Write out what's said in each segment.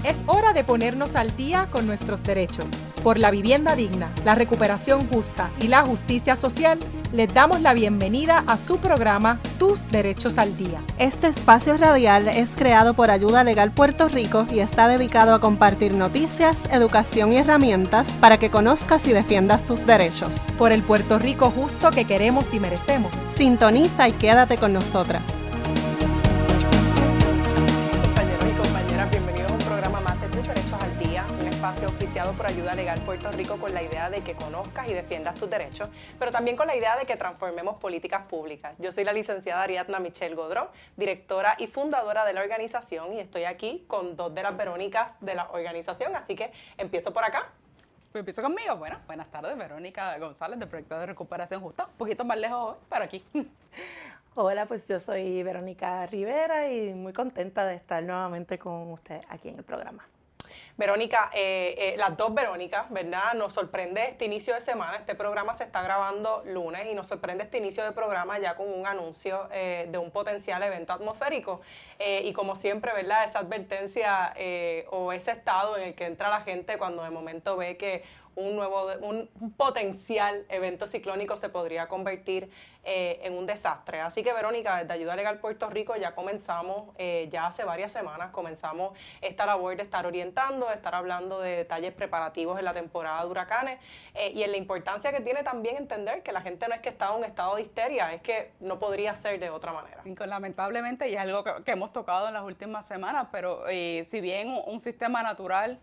Es hora de ponernos al día con nuestros derechos. Por la vivienda digna, la recuperación justa y la justicia social, les damos la bienvenida a su programa Tus Derechos al Día. Este espacio radial es creado por Ayuda Legal Puerto Rico y está dedicado a compartir noticias, educación y herramientas para que conozcas y defiendas tus derechos. Por el Puerto Rico justo que queremos y merecemos. Sintoniza y quédate con nosotras. Auspiciado por Ayuda Legal Puerto Rico con la idea de que conozcas y defiendas tus derechos, pero también con la idea de que transformemos políticas públicas. Yo soy la licenciada Ariadna Michelle Godró, directora y fundadora de la organización, y estoy aquí con dos de las Verónicas de la organización, así que empiezo por acá. Pues empiezo conmigo. Bueno, buenas tardes, Verónica González, del Proyecto de Recuperación Justa. Un poquito más lejos hoy, pero aquí. Hola, pues yo soy Verónica Rivera y muy contenta de estar nuevamente con usted aquí en el programa. Verónica, las dos Verónicas, ¿verdad? Nos sorprende este inicio de semana. Este programa se está grabando lunes y nos sorprende este inicio de programa ya con un anuncio de un potencial evento atmosférico. Y como siempre, ¿verdad? Esa advertencia o ese estado en el que entra la gente cuando de momento ve que un potencial evento ciclónico se podría convertir en un desastre. Así que, Verónica, desde Ayuda Legal Puerto Rico ya comenzamos, ya hace varias semanas, comenzamos esta labor de estar orientando, de estar hablando de detalles preparativos en la temporada de huracanes y en la importancia que tiene también entender que la gente no es que está en un estado de histeria, es que no podría ser de otra manera. Lamentablemente, y es algo que hemos tocado en las últimas semanas, pero si bien un sistema natural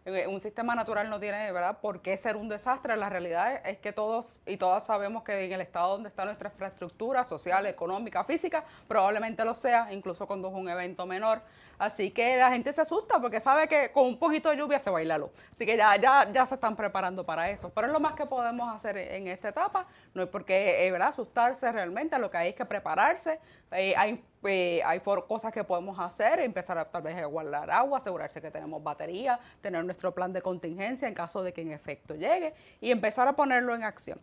no tiene, ¿verdad?, por qué ser un desastre. La realidad es que todos y todas sabemos que en el estado donde está nuestra infraestructura social, económica, física, probablemente lo sea, incluso cuando es un evento menor. Así que la gente se asusta porque sabe que con un poquito de lluvia se va a ir la luz. Así que ya se están preparando para eso. Pero es lo más que podemos hacer en esta etapa. No hay por qué, ¿verdad?, asustarse realmente. Lo que hay es que prepararse. Hay cosas que podemos hacer, empezar tal vez a guardar agua, asegurarse que tenemos batería, tener nuestro plan de contingencia en caso de que en efecto llegue y empezar a ponerlo en acción.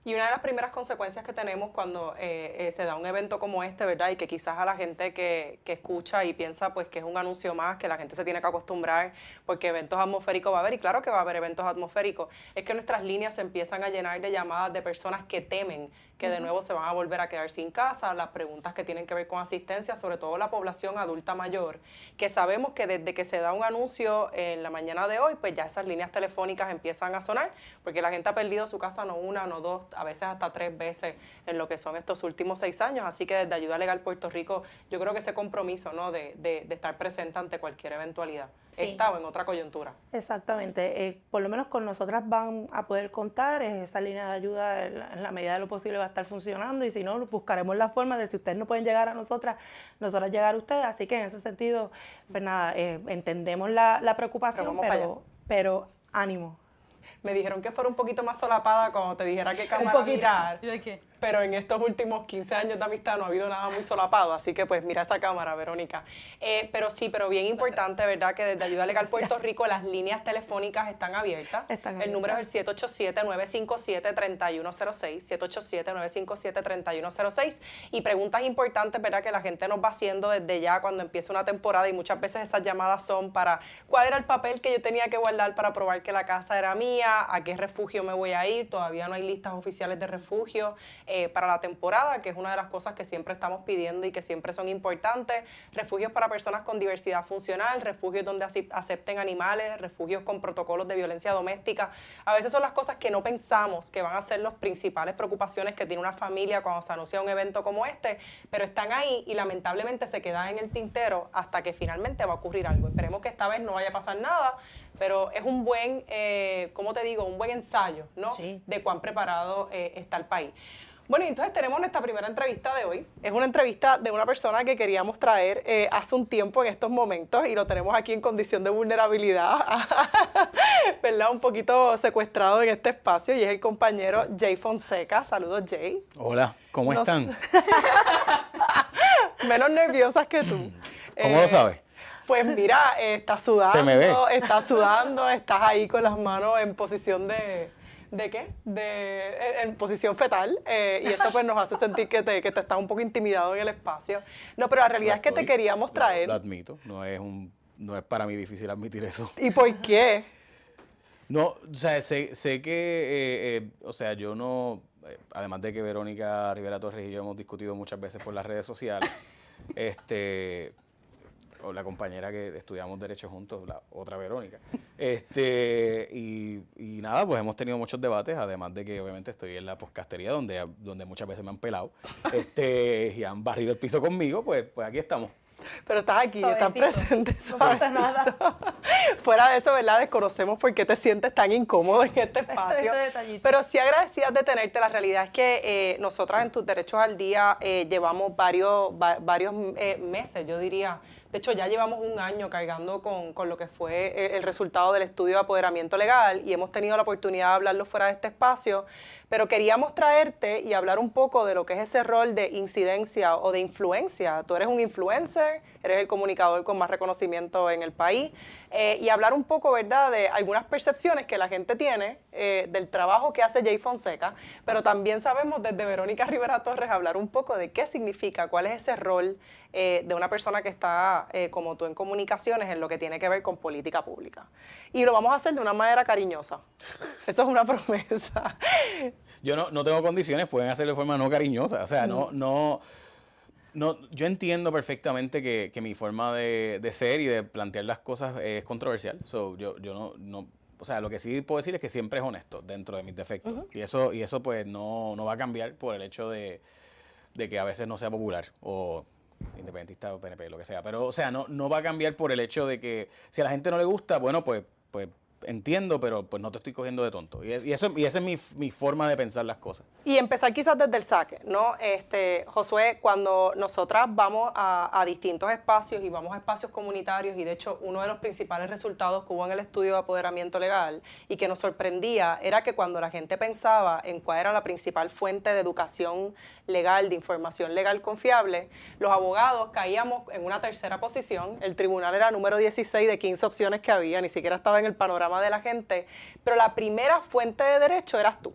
Y una de las primeras consecuencias que tenemos cuando se da un evento como este, ¿verdad? Y que quizás a la gente que escucha y piensa pues que es un anuncio más, que la gente se tiene que acostumbrar porque eventos atmosféricos va a haber, y claro que va a haber eventos atmosféricos, es que nuestras líneas se empiezan a llenar de llamadas de personas que temen que de nuevo se van a volver a quedar sin casa, las preguntas que tienen que ver con asistencia, sobre todo la población adulta mayor, que sabemos que desde que se da un anuncio en la mañana de hoy, pues ya esas líneas telefónicas empiezan a sonar, porque la gente ha perdido su casa no una, no dos, a veces hasta 3 veces en lo que son estos últimos 6 años. Así que desde Ayuda Legal Puerto Rico, yo creo que ese compromiso, ¿no?, de estar presente ante cualquier eventualidad, sí, esta o en otra coyuntura. Exactamente. Por lo menos con nosotras van a poder contar, esa línea de ayuda en la medida de lo posible va a estar funcionando, y si no, buscaremos la forma de, si ustedes no pueden llegar a nosotras llegar a ustedes. Así que en ese sentido, pues nada, entendemos la preocupación, pero ánimo. Me dijeron que fuera un poquito más solapada cuando te dijera qué cámara mirar. ¿Y de qué? Pero en estos últimos 15 años de amistad no ha habido nada muy solapado, así que pues mira esa cámara, Verónica. Pero bien importante, ¿verdad?, que desde Ayuda Legal Puerto Rico las líneas telefónicas están abiertas. El número es el 787-957-3106, 787-957-3106. Y preguntas importantes, ¿verdad?, que la gente nos va haciendo desde ya cuando empieza una temporada, y muchas veces esas llamadas son para ¿cuál era el papel que yo tenía que guardar para probar que la casa era mía? ¿A qué refugio me voy a ir? Todavía no hay listas oficiales de refugio para la temporada, que es una de las cosas que siempre estamos pidiendo y que siempre son importantes. Refugios para personas con diversidad funcional, refugios donde acepten animales, refugios con protocolos de violencia doméstica. A veces son las cosas que no pensamos que van a ser las principales preocupaciones que tiene una familia cuando se anuncia un evento como este, pero están ahí y lamentablemente se quedan en el tintero hasta que finalmente va a ocurrir algo. Esperemos que esta vez no vaya a pasar nada, pero es un buen, ¿cómo te digo?, un buen ensayo, ¿no?, sí, de cuán preparado está el país. Bueno, y entonces tenemos nuestra primera entrevista de hoy. Es una entrevista de una persona que queríamos traer hace un tiempo en estos momentos, y lo tenemos aquí en condición de vulnerabilidad, ¿verdad?, un poquito secuestrado en este espacio, y es el compañero Jay Fonseca. Saludos, Jay. Hola, ¿cómo están? Menos nerviosas que tú. ¿Cómo lo sabes? Pues mira, estás sudando, Se me ve. Estás ahí con las manos en posición ¿de qué? En posición fetal, y eso pues nos hace sentir que te estás un poco intimidado en el espacio. No, pero la realidad es que te queríamos traer. Lo admito, no es un no es para mí difícil admitir eso. ¿Y por qué? No, o sea, sé que, o sea, yo no, además de que Verónica Rivera Torres y yo hemos discutido muchas veces por las redes sociales, o la compañera que estudiamos Derecho juntos, la otra Verónica, y nada, pues hemos tenido muchos debates, además de que obviamente estoy en la podcastería donde muchas veces me han pelado, y han barrido el piso conmigo, pues aquí estamos. Pero estás aquí, estás Suavecito. presente. No pasa nada. Fuera de eso, ¿verdad? Desconocemos por qué te sientes tan incómodo en este espacio. Ese detallito. Pero sí agradecidas de tenerte. La realidad es que nosotras en Tus Derechos al Día llevamos varios meses, yo diría. De hecho, ya llevamos un año cargando con lo que fue el resultado del estudio de apoderamiento legal y hemos tenido la oportunidad de hablarlo fuera de este espacio, pero queríamos traerte y hablar un poco de lo que es ese rol de incidencia o de influencia. Tú eres un influencer, eres el comunicador con más reconocimiento en el país, y hablar un poco, ¿verdad?, de algunas percepciones que la gente tiene del trabajo que hace Jay Fonseca, pero también sabemos desde Verónica Rivera Torres hablar un poco de qué significa, cuál es ese rol de una persona que está como tú en comunicaciones en lo que tiene que ver con política pública. Y lo vamos a hacer de una manera cariñosa. Eso es una promesa. Yo no tengo condiciones, pueden hacerlo de forma no cariñosa, o sea, no, yo entiendo perfectamente que mi forma de ser y de plantear las cosas es controversial. So, yo no, o sea, lo que sí puedo decir es que siempre es honesto dentro de mis defectos. Y eso pues no va a cambiar por el hecho de que a veces no sea popular o independentista o PNP, lo que sea. Pero, o sea, no va a cambiar por el hecho de que si a la gente no le gusta, bueno, pues entiendo, pero pues no te estoy cogiendo de tonto. Y esa es mi forma de pensar las cosas. Y empezar quizás desde el saque, ¿no? Josué, cuando nosotras vamos a distintos espacios y vamos a espacios comunitarios, y de hecho uno de los principales resultados que hubo en el estudio de apoderamiento legal y que nos sorprendía era que cuando la gente pensaba en cuál era la principal fuente de educación legal, de información legal confiable, los abogados caíamos en una tercera posición. El tribunal era número 16 de 15 opciones que había, ni siquiera estaba en el panorama de la gente, pero la primera fuente de derecho eras tú.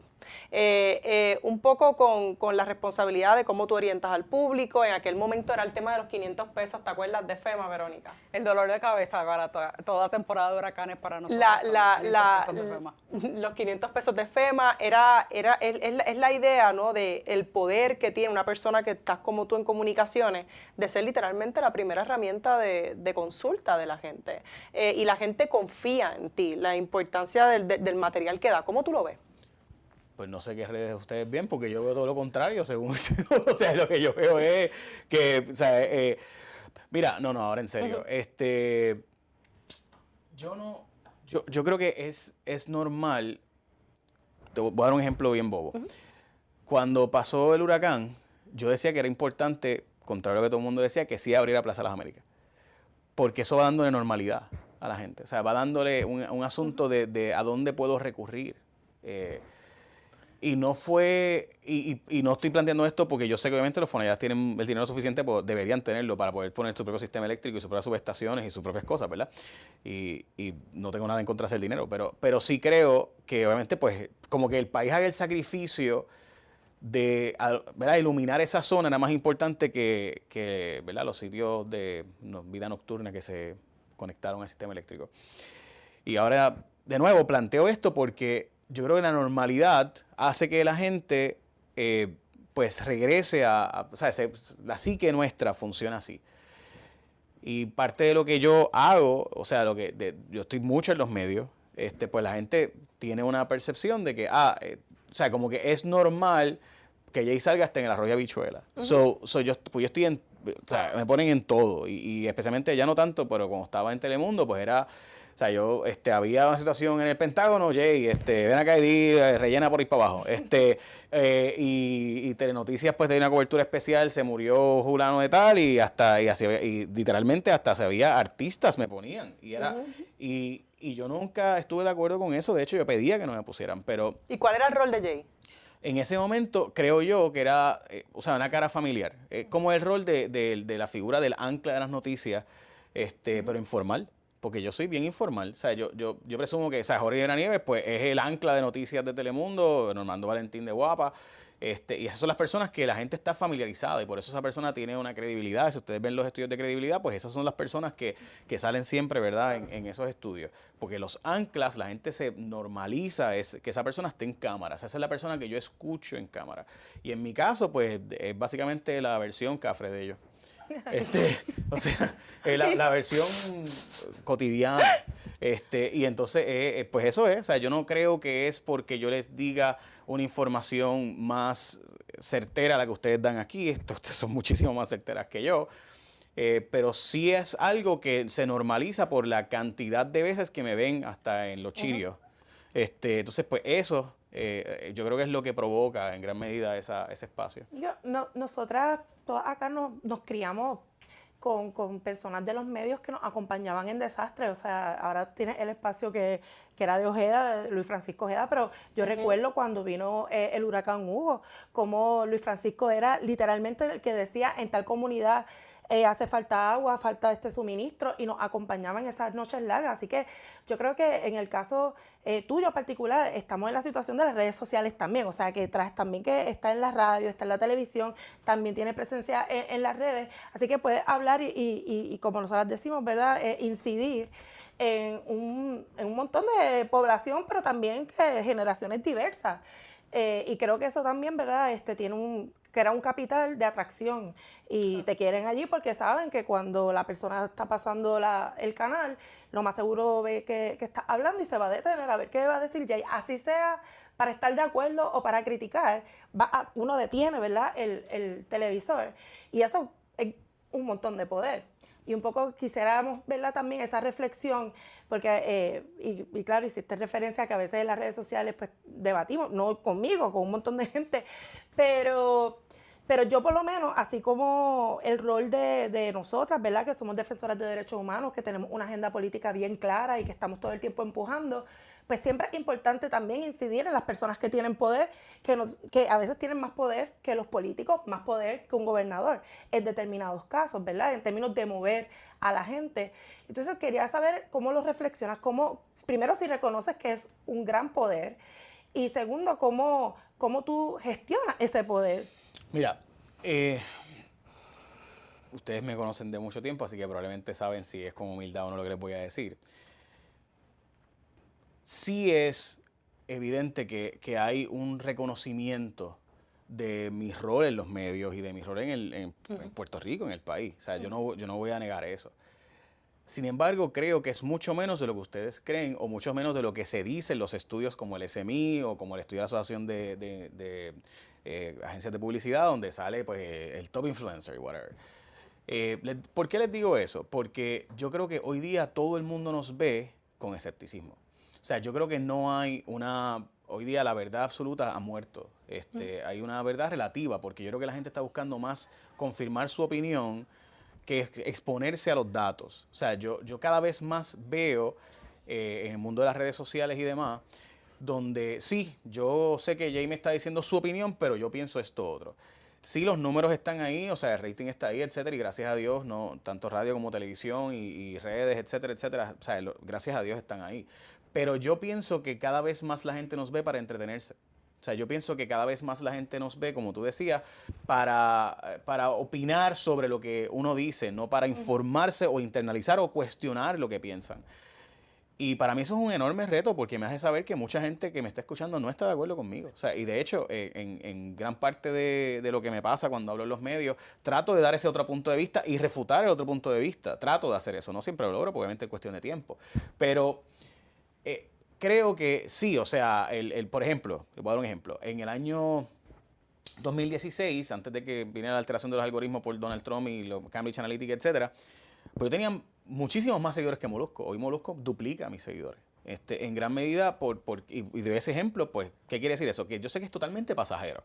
Un poco con la responsabilidad de cómo tú orientas al público. En aquel momento era el tema de los 500 pesos, ¿te acuerdas de FEMA, Verónica? El dolor de cabeza para toda temporada de huracanes para nosotros. Los 500 pesos de FEMA es la idea, ¿no?, de el poder que tiene una persona que estás como tú en comunicaciones, de ser literalmente la primera herramienta de consulta de la gente. Y la gente confía en ti, la importancia del material que da. ¿Cómo tú lo ves? Pues no sé qué redes ustedes ven, porque yo veo todo lo contrario, según, o sea, lo que yo veo es que, o sea, mira, ahora en serio, yo creo que es normal, te voy a dar un ejemplo bien bobo. Cuando pasó el huracán, yo decía que era importante, contrario a lo que todo el mundo decía, que sí abriera Plaza Las Américas, porque eso va dándole normalidad a la gente, o sea, va dándole un asunto de a dónde puedo recurrir. Y no fue, y no estoy planteando esto porque yo sé que obviamente los fonalleras tienen el dinero suficiente, pues deberían tenerlo para poder poner su propio sistema eléctrico y sus propias subestaciones y sus propias cosas, ¿verdad? Y no tengo nada en contra de ese dinero, pero sí creo que obviamente pues como que el país haga el sacrificio de, ¿verdad?, iluminar esa zona era más importante que ¿verdad?, los sitios de vida nocturna que se conectaron al sistema eléctrico. Y ahora, de nuevo, planteo esto porque yo creo que la normalidad hace que la gente pues regrese o sea, la psique nuestra funciona así. Y parte de lo que yo hago, o sea, yo estoy mucho en los medios, pues la gente tiene una percepción de que, o sea, como que es normal que Jay salga hasta en el arroyo habichuela. Yo estoy o sea, me ponen en todo, y especialmente ya no tanto, pero cuando estaba en Telemundo, pues era... O sea, había una situación en el Pentágono, Jay, ven acá y rellena por ahí para abajo. Y Telenoticias, pues, tenía una cobertura especial, se murió fulano de tal, y literalmente hasta se había artistas me ponían. Y yo nunca estuve de acuerdo con eso, de hecho yo pedía que no me pusieran, pero... ¿Y cuál era el rol de Jay? En ese momento, creo yo que era, o sea, una cara familiar. Como el rol de la figura del ancla de las noticias, pero informal. Porque yo soy bien informal. O sea, yo presumo que, o sea, Jorge de la Nieves, pues, es el ancla de noticias de Telemundo, Normando Valentín de Guapa, Y esas son las personas que la gente está familiarizada y por eso esa persona tiene una credibilidad. Si ustedes ven los estudios de credibilidad, pues esas son las personas que salen siempre, ¿verdad?, en esos estudios. Porque los anclas, la gente se normaliza que esa persona esté en cámara. Esa es la persona que yo escucho en cámara. Y en mi caso, pues es básicamente la versión cafre de ellos. O sea, la versión cotidiana. Y entonces, pues eso es. O sea, yo no creo que es porque yo les diga una información más certera a la que ustedes dan aquí. Ustedes son muchísimo más certeras que yo. Pero sí es algo que se normaliza por la cantidad de veces que me ven hasta en los chirios. Entonces, pues eso yo creo que es lo que provoca en gran medida ese espacio. Nosotras todas acá nos criamos con personas de los medios que nos acompañaban en desastres. O sea, ahora tiene el espacio que era de Ojeda, de Luis Francisco Ojeda, pero yo recuerdo cuando vino el huracán Hugo, como Luis Francisco era literalmente el que decía en tal comunidad hace falta agua, falta este suministro, y nos acompañaban esas noches largas. Así que yo creo que en el caso tuyo en particular, estamos en la situación de las redes sociales también, o sea que tras también que está en la radio, está en la televisión, también tiene presencia en las redes, así que puedes hablar y como nosotros decimos, ¿verdad?, incidir en un montón de población, pero también generaciones diversas. Y creo que eso también, ¿verdad?, crea un capital de atracción y te quieren allí porque saben que cuando la persona está pasando el canal, lo más seguro ve que está hablando y se va a detener a ver qué va a decir Jay. Así sea para estar de acuerdo o para criticar, uno detiene, ¿verdad?, el televisor. Y eso es un montón de poder. Y un poco quisiéramos, ¿verdad?, también esa reflexión, porque, y claro, hiciste referencia a que a veces en las redes sociales pues debatimos, no conmigo, con un montón de gente, pero yo por lo menos, así como el rol de nosotras, ¿verdad?, que somos defensoras de derechos humanos, que tenemos una agenda política bien clara y que estamos todo el tiempo empujando, pues siempre es importante también incidir en las personas que tienen poder, que a veces tienen más poder que los políticos, más poder que un gobernador en determinados casos, ¿verdad?, en términos de mover a la gente. Entonces quería saber cómo lo reflexionas, primero si reconoces que es un gran poder y segundo, cómo tú gestionas ese poder. Mira, ustedes me conocen de mucho tiempo, así que probablemente saben si es con humildad o no lo que les voy a decir. Sí es evidente que hay un reconocimiento de mi rol en los medios y de mi rol en Puerto Rico, en el país. O sea, yo no voy a negar eso. Sin embargo, creo que es mucho menos de lo que ustedes creen o mucho menos de lo que se dice en los estudios como el SMI o como el estudio de la Asociación de Agencias de Publicidad, donde sale pues el top influencer y whatever. ¿Por qué les digo eso? Porque yo creo que hoy día todo el mundo nos ve con escepticismo. O sea, yo creo que no hay hoy día la verdad absoluta ha muerto. Hay una verdad relativa, porque yo creo que la gente está buscando más confirmar su opinión que exponerse a los datos. O sea, yo cada vez más veo en el mundo de las redes sociales y demás, donde sí, yo sé que Jay me está diciendo su opinión, pero yo pienso esto otro. Sí, los números están ahí, o sea, el rating está ahí, etcétera, y gracias a Dios, no, tanto radio como televisión y redes, etcétera, etcétera, o sea, gracias a Dios están ahí. Pero yo pienso que cada vez más la gente nos ve para entretenerse. O sea, yo pienso que cada vez más la gente nos ve, como tú decías, para opinar sobre lo que uno dice, no para informarse o internalizar o cuestionar lo que piensan. Y para mí eso es un enorme reto porque me hace saber que mucha gente que me está escuchando no está de acuerdo conmigo. O sea, y de hecho, en gran parte de lo que me pasa cuando hablo en los medios, trato de dar ese otro punto de vista y refutar el otro punto de vista. Trato de hacer eso. No siempre lo logro, porque obviamente es cuestión de tiempo. Pero creo que sí, o sea, por ejemplo, les voy a dar un ejemplo. En el año 2016, antes de que viniera la alteración de los algoritmos por Donald Trump y los Cambridge Analytica, etcétera, pues yo tenía muchísimos más seguidores que Molusco. Hoy Molusco duplica a mis seguidores. En gran medida, y de ese ejemplo, pues, ¿qué quiere decir eso? Que yo sé que es totalmente pasajero.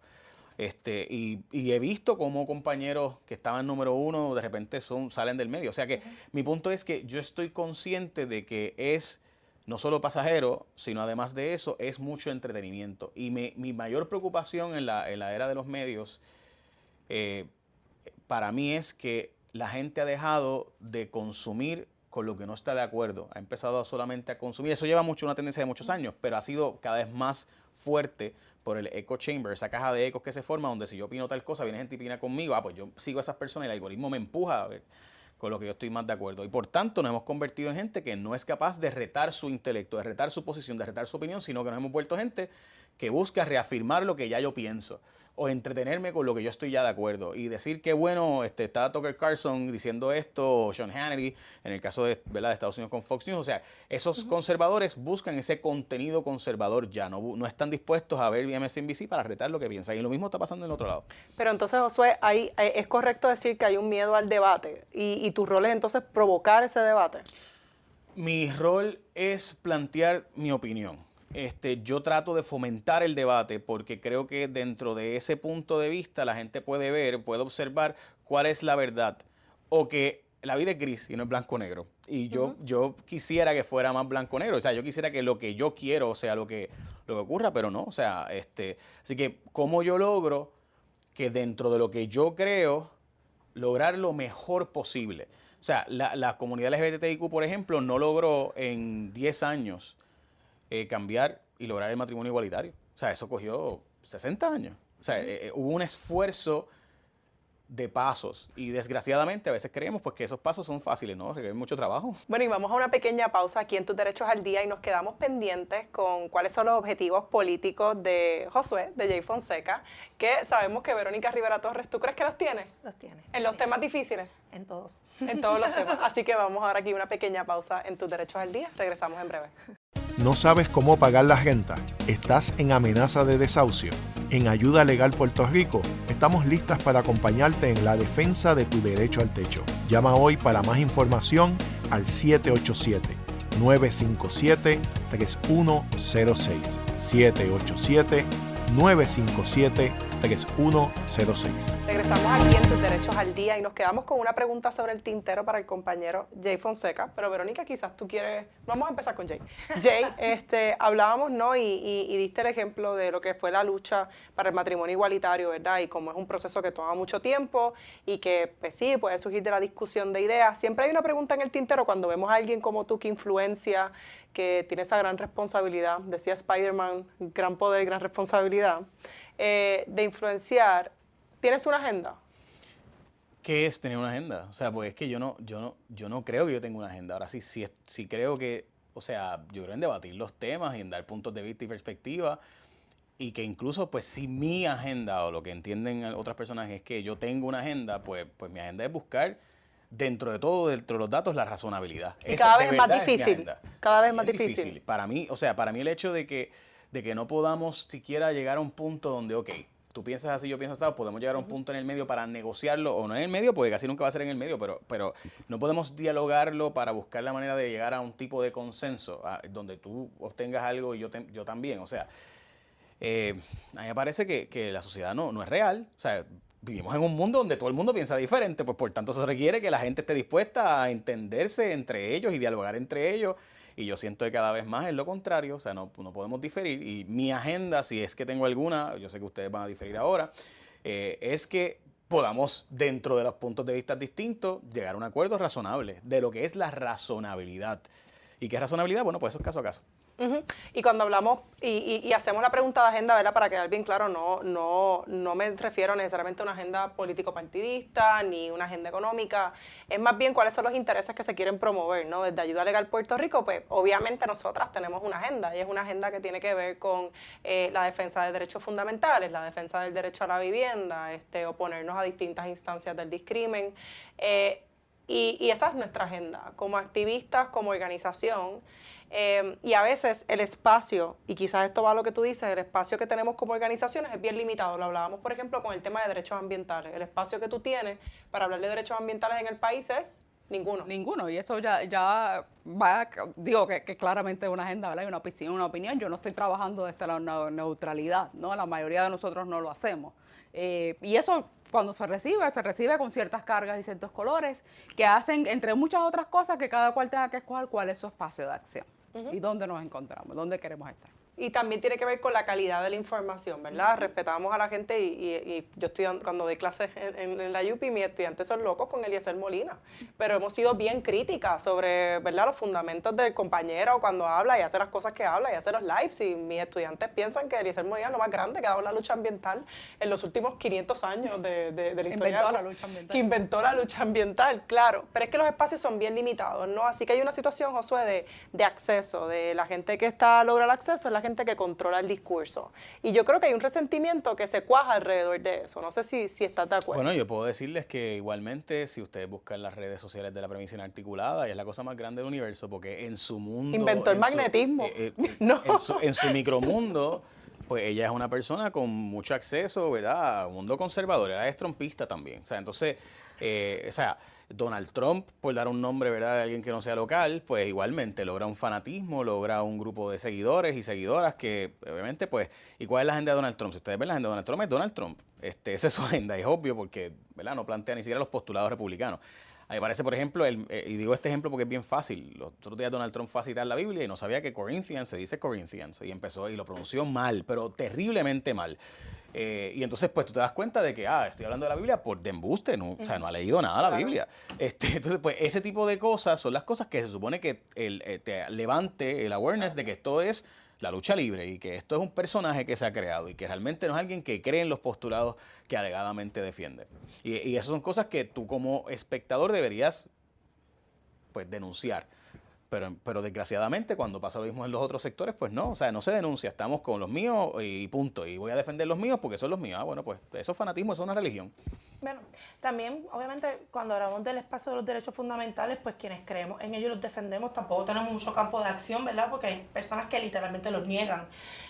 Y he visto cómo compañeros que estaban número uno de repente salen del medio. O sea que mi punto es que yo estoy consciente de que es no solo pasajero, sino además de eso, es mucho entretenimiento. Y mi mayor preocupación en la era de los medios, para mí es que la gente ha dejado de consumir con lo que no está de acuerdo, ha empezado solamente a consumir. Eso lleva una tendencia de muchos años, pero ha sido cada vez más fuerte por el echo chamber, esa caja de ecos que se forma, donde si yo opino tal cosa, viene gente y opina conmigo, pues yo sigo a esas personas y el algoritmo me empuja a ver con lo que yo estoy más de acuerdo. Y por tanto nos hemos convertido en gente que no es capaz de retar su intelecto, de retar su posición, de retar su opinión, sino que nos hemos vuelto gente que busca reafirmar lo que ya yo pienso o entretenerme con lo que yo estoy ya de acuerdo y decir que bueno, está Tucker Carlson diciendo esto, o Sean Hannity, en el caso de, ¿verdad?, de Estados Unidos con Fox News. O sea, esos conservadores buscan ese contenido conservador ya, no están dispuestos a ver MSNBC para retar lo que piensan. Y lo mismo está pasando en el otro lado. Pero entonces, Josué, es correcto decir que hay un miedo al debate y tu rol es entonces provocar ese debate. Mi rol es plantear mi opinión. Yo trato de fomentar el debate porque creo que dentro de ese punto de vista la gente puede observar cuál es la verdad o que la vida es gris y no es blanco-negro. Y yo quisiera que fuera más blanco-negro. O sea, yo quisiera que lo que yo quiero sea lo que ocurra, pero no. O sea, así que ¿cómo yo logro que dentro de lo que yo creo lograr lo mejor posible? O sea, la comunidad LGBTIQ, por ejemplo, no logró en 10 años cambiar y lograr el matrimonio igualitario. O sea, eso cogió 60 años. O sea, hubo un esfuerzo de pasos y desgraciadamente a veces creemos pues que esos pasos son fáciles, ¿no? Requieren mucho trabajo. Bueno, y vamos a una pequeña pausa aquí en Tus Derechos al Día y nos quedamos pendientes con cuáles son los objetivos políticos de Josué, de Jay Fonseca, que sabemos que Verónica Rivera Torres, ¿tú crees que los tiene? Los tiene. ¿En los temas difíciles? En todos. En todos los temas. Así que vamos ahora aquí a una pequeña pausa en Tus Derechos al Día. Regresamos en breve. ¿No sabes cómo pagar la renta? ¿Estás en amenaza de desahucio? En Ayuda Legal Puerto Rico estamos listas para acompañarte en la defensa de tu derecho al techo. Llama hoy para más información al 787-957-3106. 787-957-3106. Regresamos aquí en Tus Derechos al Día y nos quedamos con una pregunta sobre el tintero para el compañero Jay Fonseca. Pero Verónica, quizás tú quieres... Vamos a empezar con Jay. Jay, hablábamos, ¿no? Y diste el ejemplo de lo que fue la lucha para el matrimonio igualitario, ¿verdad? Y como es un proceso que toma mucho tiempo y que, pues sí, puede surgir de la discusión de ideas. Siempre hay una pregunta en el tintero cuando vemos a alguien como tú que influencia, que tiene esa gran responsabilidad. Decía Spider-Man, gran poder, gran responsabilidad. De influenciar, ¿tienes una agenda? ¿Qué es tener una agenda? O sea, pues es que yo no creo que yo tenga una agenda. Ahora sí creo que, o sea, yo creo en debatir los temas y en dar puntos de vista y perspectiva y que incluso, pues si mi agenda o lo que entienden otras personas es que yo tengo una agenda, pues mi agenda es buscar dentro de todo, dentro de los datos, la razonabilidad. Y cada vez es más difícil. Cada vez es más difícil. Para mí el hecho de que no podamos siquiera llegar a un punto donde, ok, tú piensas así, yo pienso así, podemos llegar a un punto en el medio para negociarlo, o no en el medio, porque casi nunca va a ser en el medio, pero no podemos dialogarlo para buscar la manera de llegar a un tipo de consenso, donde tú obtengas algo y yo también. O sea, a mí me parece que la sociedad no es real. O sea, vivimos en un mundo donde todo el mundo piensa diferente, pues por tanto se requiere que la gente esté dispuesta a entenderse entre ellos y dialogar entre ellos. Y yo siento que cada vez más es lo contrario, o sea, no podemos diferir. Y mi agenda, si es que tengo alguna, yo sé que ustedes van a diferir ahora, es que podamos, dentro de los puntos de vista distintos, llegar a un acuerdo razonable de lo que es la razonabilidad. ¿Y qué es razonabilidad? Bueno, pues eso es caso a caso. Y cuando hablamos y hacemos la pregunta de agenda, ¿verdad? Para quedar bien claro, no me refiero necesariamente a una agenda político-partidista ni una agenda económica. Es más bien cuáles son los intereses que se quieren promover, ¿no? Desde Ayuda Legal Puerto Rico, pues obviamente nosotras tenemos una agenda y es una agenda que tiene que ver con la defensa de derechos fundamentales, la defensa del derecho a la vivienda, oponernos a distintas instancias del discrimen. Y esa es nuestra agenda, como activistas, como organización. Y a veces el espacio, y quizás esto va a lo que tú dices, el espacio que tenemos como organizaciones es bien limitado. Lo hablábamos, por ejemplo, con el tema de derechos ambientales. El espacio que tú tienes para hablar de derechos ambientales en el país es ninguno. Ninguno, y eso ya va, digo que claramente es una agenda, ¿verdad? Y una opinión. Yo no estoy trabajando desde la neutralidad, ¿no? La mayoría de nosotros no lo hacemos. Y eso, cuando se recibe con ciertas cargas y ciertos colores que hacen, entre muchas otras cosas, que cada cual tenga que escoger cuál es su espacio de acción y dónde nos encontramos, dónde queremos estar. Y también tiene que ver con la calidad de la información, ¿verdad? Respetamos a la gente y yo estoy cuando doy clases en la UPI, mis estudiantes son locos con Eliezer Molina, pero hemos sido bien críticas sobre, ¿verdad?, los fundamentos del compañero cuando habla y hace las cosas que habla y hace los lives, y mis estudiantes piensan que Eliezer Molina es lo más grande que ha dado la lucha ambiental en los últimos 500 años de la historia. Inventó la lucha ambiental. Que inventó la lucha ambiental, claro, pero es que los espacios son bien limitados, ¿no? Así que hay una situación, Josué, de acceso, de la gente que logra el acceso, es la gente que controla el discurso. Y yo creo que hay un resentimiento que se cuaja alrededor de eso. No sé si estás de acuerdo. Bueno, yo puedo decirles que igualmente, si ustedes buscan las redes sociales de la Premisa Inarticulada, ella es la cosa más grande del universo, porque en su mundo... Inventó el magnetismo. No. En su micromundo, pues ella es una persona con mucho acceso, ¿verdad?, a un mundo conservador. Ella es trompista también. O sea, entonces, Donald Trump, por dar un nombre, ¿verdad?, de alguien que no sea local, pues igualmente logra un fanatismo, logra un grupo de seguidores y seguidoras que, obviamente, pues, ¿y cuál es la agenda de Donald Trump? Si ustedes ven la agenda de Donald Trump, es Donald Trump. Esa es su agenda, es obvio, porque, ¿verdad?, no plantea ni siquiera los postulados republicanos. A mí me parece, por ejemplo, y digo este ejemplo porque es bien fácil. Los otros días Donald Trump fue a citar la Biblia y no sabía que Corinthians se dice Corinthians, y empezó y lo pronunció mal, pero terriblemente mal. Y entonces, pues, tú te das cuenta de que, estoy hablando de la Biblia por de embuste, no, o sea, no ha leído nada la Biblia. Entonces, pues, ese tipo de cosas son las cosas que se supone que te levante el awareness de que esto es la lucha libre y que esto es un personaje que se ha creado y que realmente no es alguien que cree en los postulados que alegadamente defiende. Y esas son cosas que tú como espectador deberías, pues, denunciar. Pero desgraciadamente cuando pasa lo mismo en los otros sectores, pues no, o sea, no se denuncia, estamos con los míos y punto, y voy a defender los míos porque son los míos. Bueno, pues eso es fanatismo, eso es una religión. Bueno, también, obviamente, cuando hablamos del espacio de los derechos fundamentales, pues quienes creemos en ellos los defendemos, tampoco tenemos mucho campo de acción, ¿verdad? Porque hay personas que literalmente los niegan.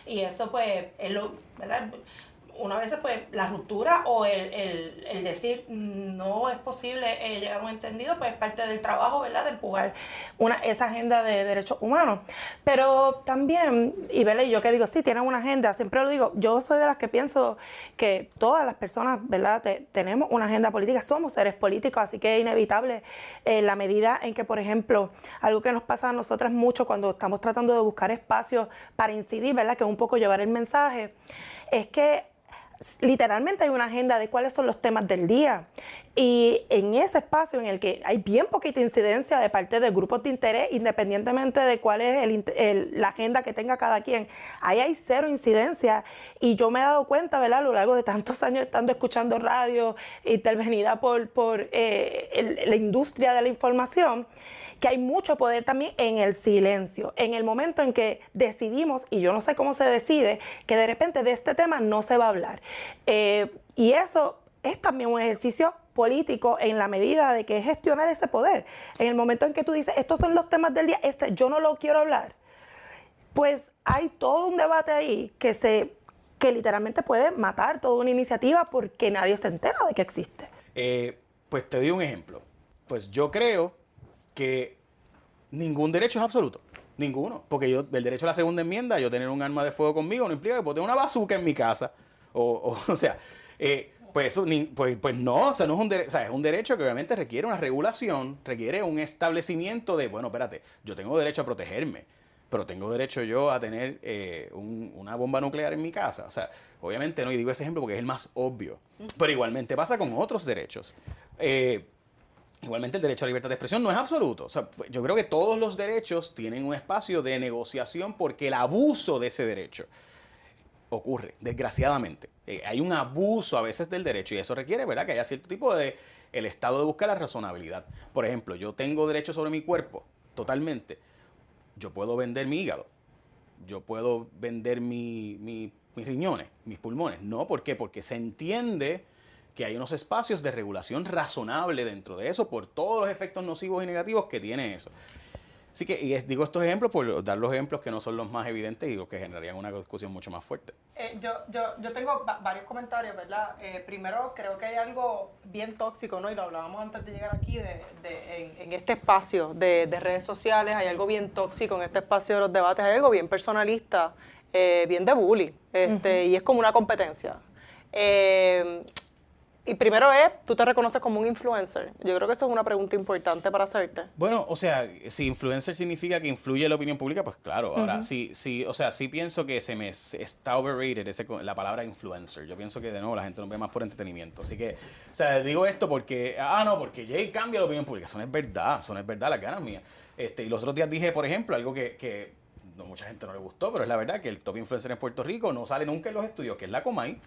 Y eso, pues, es lo, ¿verdad? Una vez, pues, la ruptura o el decir no es posible llegar a un entendido, pues es parte del trabajo, ¿verdad?, de empujar esa agenda de derechos humanos. Pero también, y yo que digo, sí, tienen una agenda, siempre lo digo, yo soy de las que pienso que todas las personas, ¿verdad?, tenemos una agenda política, somos seres políticos, así que es inevitable la medida en que, por ejemplo, algo que nos pasa a nosotras mucho cuando estamos tratando de buscar espacios para incidir, ¿verdad?, que es un poco llevar el mensaje, es que literalmente hay una agenda de cuáles son los temas del día, y en ese espacio en el que hay bien poquita incidencia de parte de grupos de interés, independientemente de cuál es la agenda que tenga cada quien, ahí hay cero incidencia. Y yo me he dado cuenta, ¿verdad?, a lo largo de tantos años estando escuchando radio, intervenida por la industria de la información, que hay mucho poder también en el silencio, en el momento en que decidimos, y yo no sé cómo se decide, que de repente de este tema no se va a hablar. Y eso es también un ejercicio político en la medida de que es gestionar ese poder. En el momento en que tú dices, estos son los temas del día, yo no lo quiero hablar, pues hay todo un debate ahí que literalmente puede matar toda una iniciativa porque nadie se entera de que existe. Pues te doy un ejemplo. Pues yo creo que ningún derecho es absoluto. Ninguno. Porque el derecho a la segunda enmienda, yo tener un arma de fuego conmigo, no implica que puedo tener una bazooka en mi casa. O sea, pues no, o sea, no es un derecho, o sea, es un derecho que obviamente requiere una regulación, requiere un establecimiento de, bueno, espérate, yo tengo derecho a protegerme, pero tengo derecho yo a tener una bomba nuclear en mi casa. O sea, obviamente no, y digo ese ejemplo porque es el más obvio, pero igualmente pasa con otros derechos. Igualmente el derecho a la libertad de expresión no es absoluto. O sea, yo creo que todos los derechos tienen un espacio de negociación porque el abuso de ese derecho ocurre, desgraciadamente. Hay un abuso a veces del derecho y eso requiere, ¿verdad?, que haya cierto tipo de el estado de buscar la razonabilidad. Por ejemplo, yo tengo derecho sobre mi cuerpo, totalmente. Yo puedo vender mi hígado, yo puedo vender mis riñones, mis pulmones. No, ¿por qué? Porque se entiende que hay unos espacios de regulación razonable dentro de eso por todos los efectos nocivos y negativos que tiene eso. Así que, digo estos ejemplos por dar los ejemplos que no son los más evidentes y los que generarían una discusión mucho más fuerte. Yo tengo varios comentarios, ¿verdad? Primero, creo que hay algo bien tóxico, ¿no? Y lo hablábamos antes de llegar aquí, en este espacio de redes sociales, hay algo bien tóxico en este espacio de los debates, hay algo bien personalista, bien de bullying, y es como una competencia. Y primero es, ¿tú te reconoces como un influencer? Yo creo que eso es una pregunta importante para hacerte. Bueno, o sea, si influencer significa que influye en la opinión pública, pues claro. Ahora, sí pienso que se está overrated la palabra influencer. Yo pienso que, de nuevo, la gente nos ve más por entretenimiento. Así que, o sea, digo esto porque, porque Jay cambia la opinión pública. Eso no es verdad, las ganas mías. Y los otros días dije, por ejemplo, algo que no mucha gente no le gustó, pero es la verdad que el top influencer en Puerto Rico no sale nunca en los estudios, que es la Comay.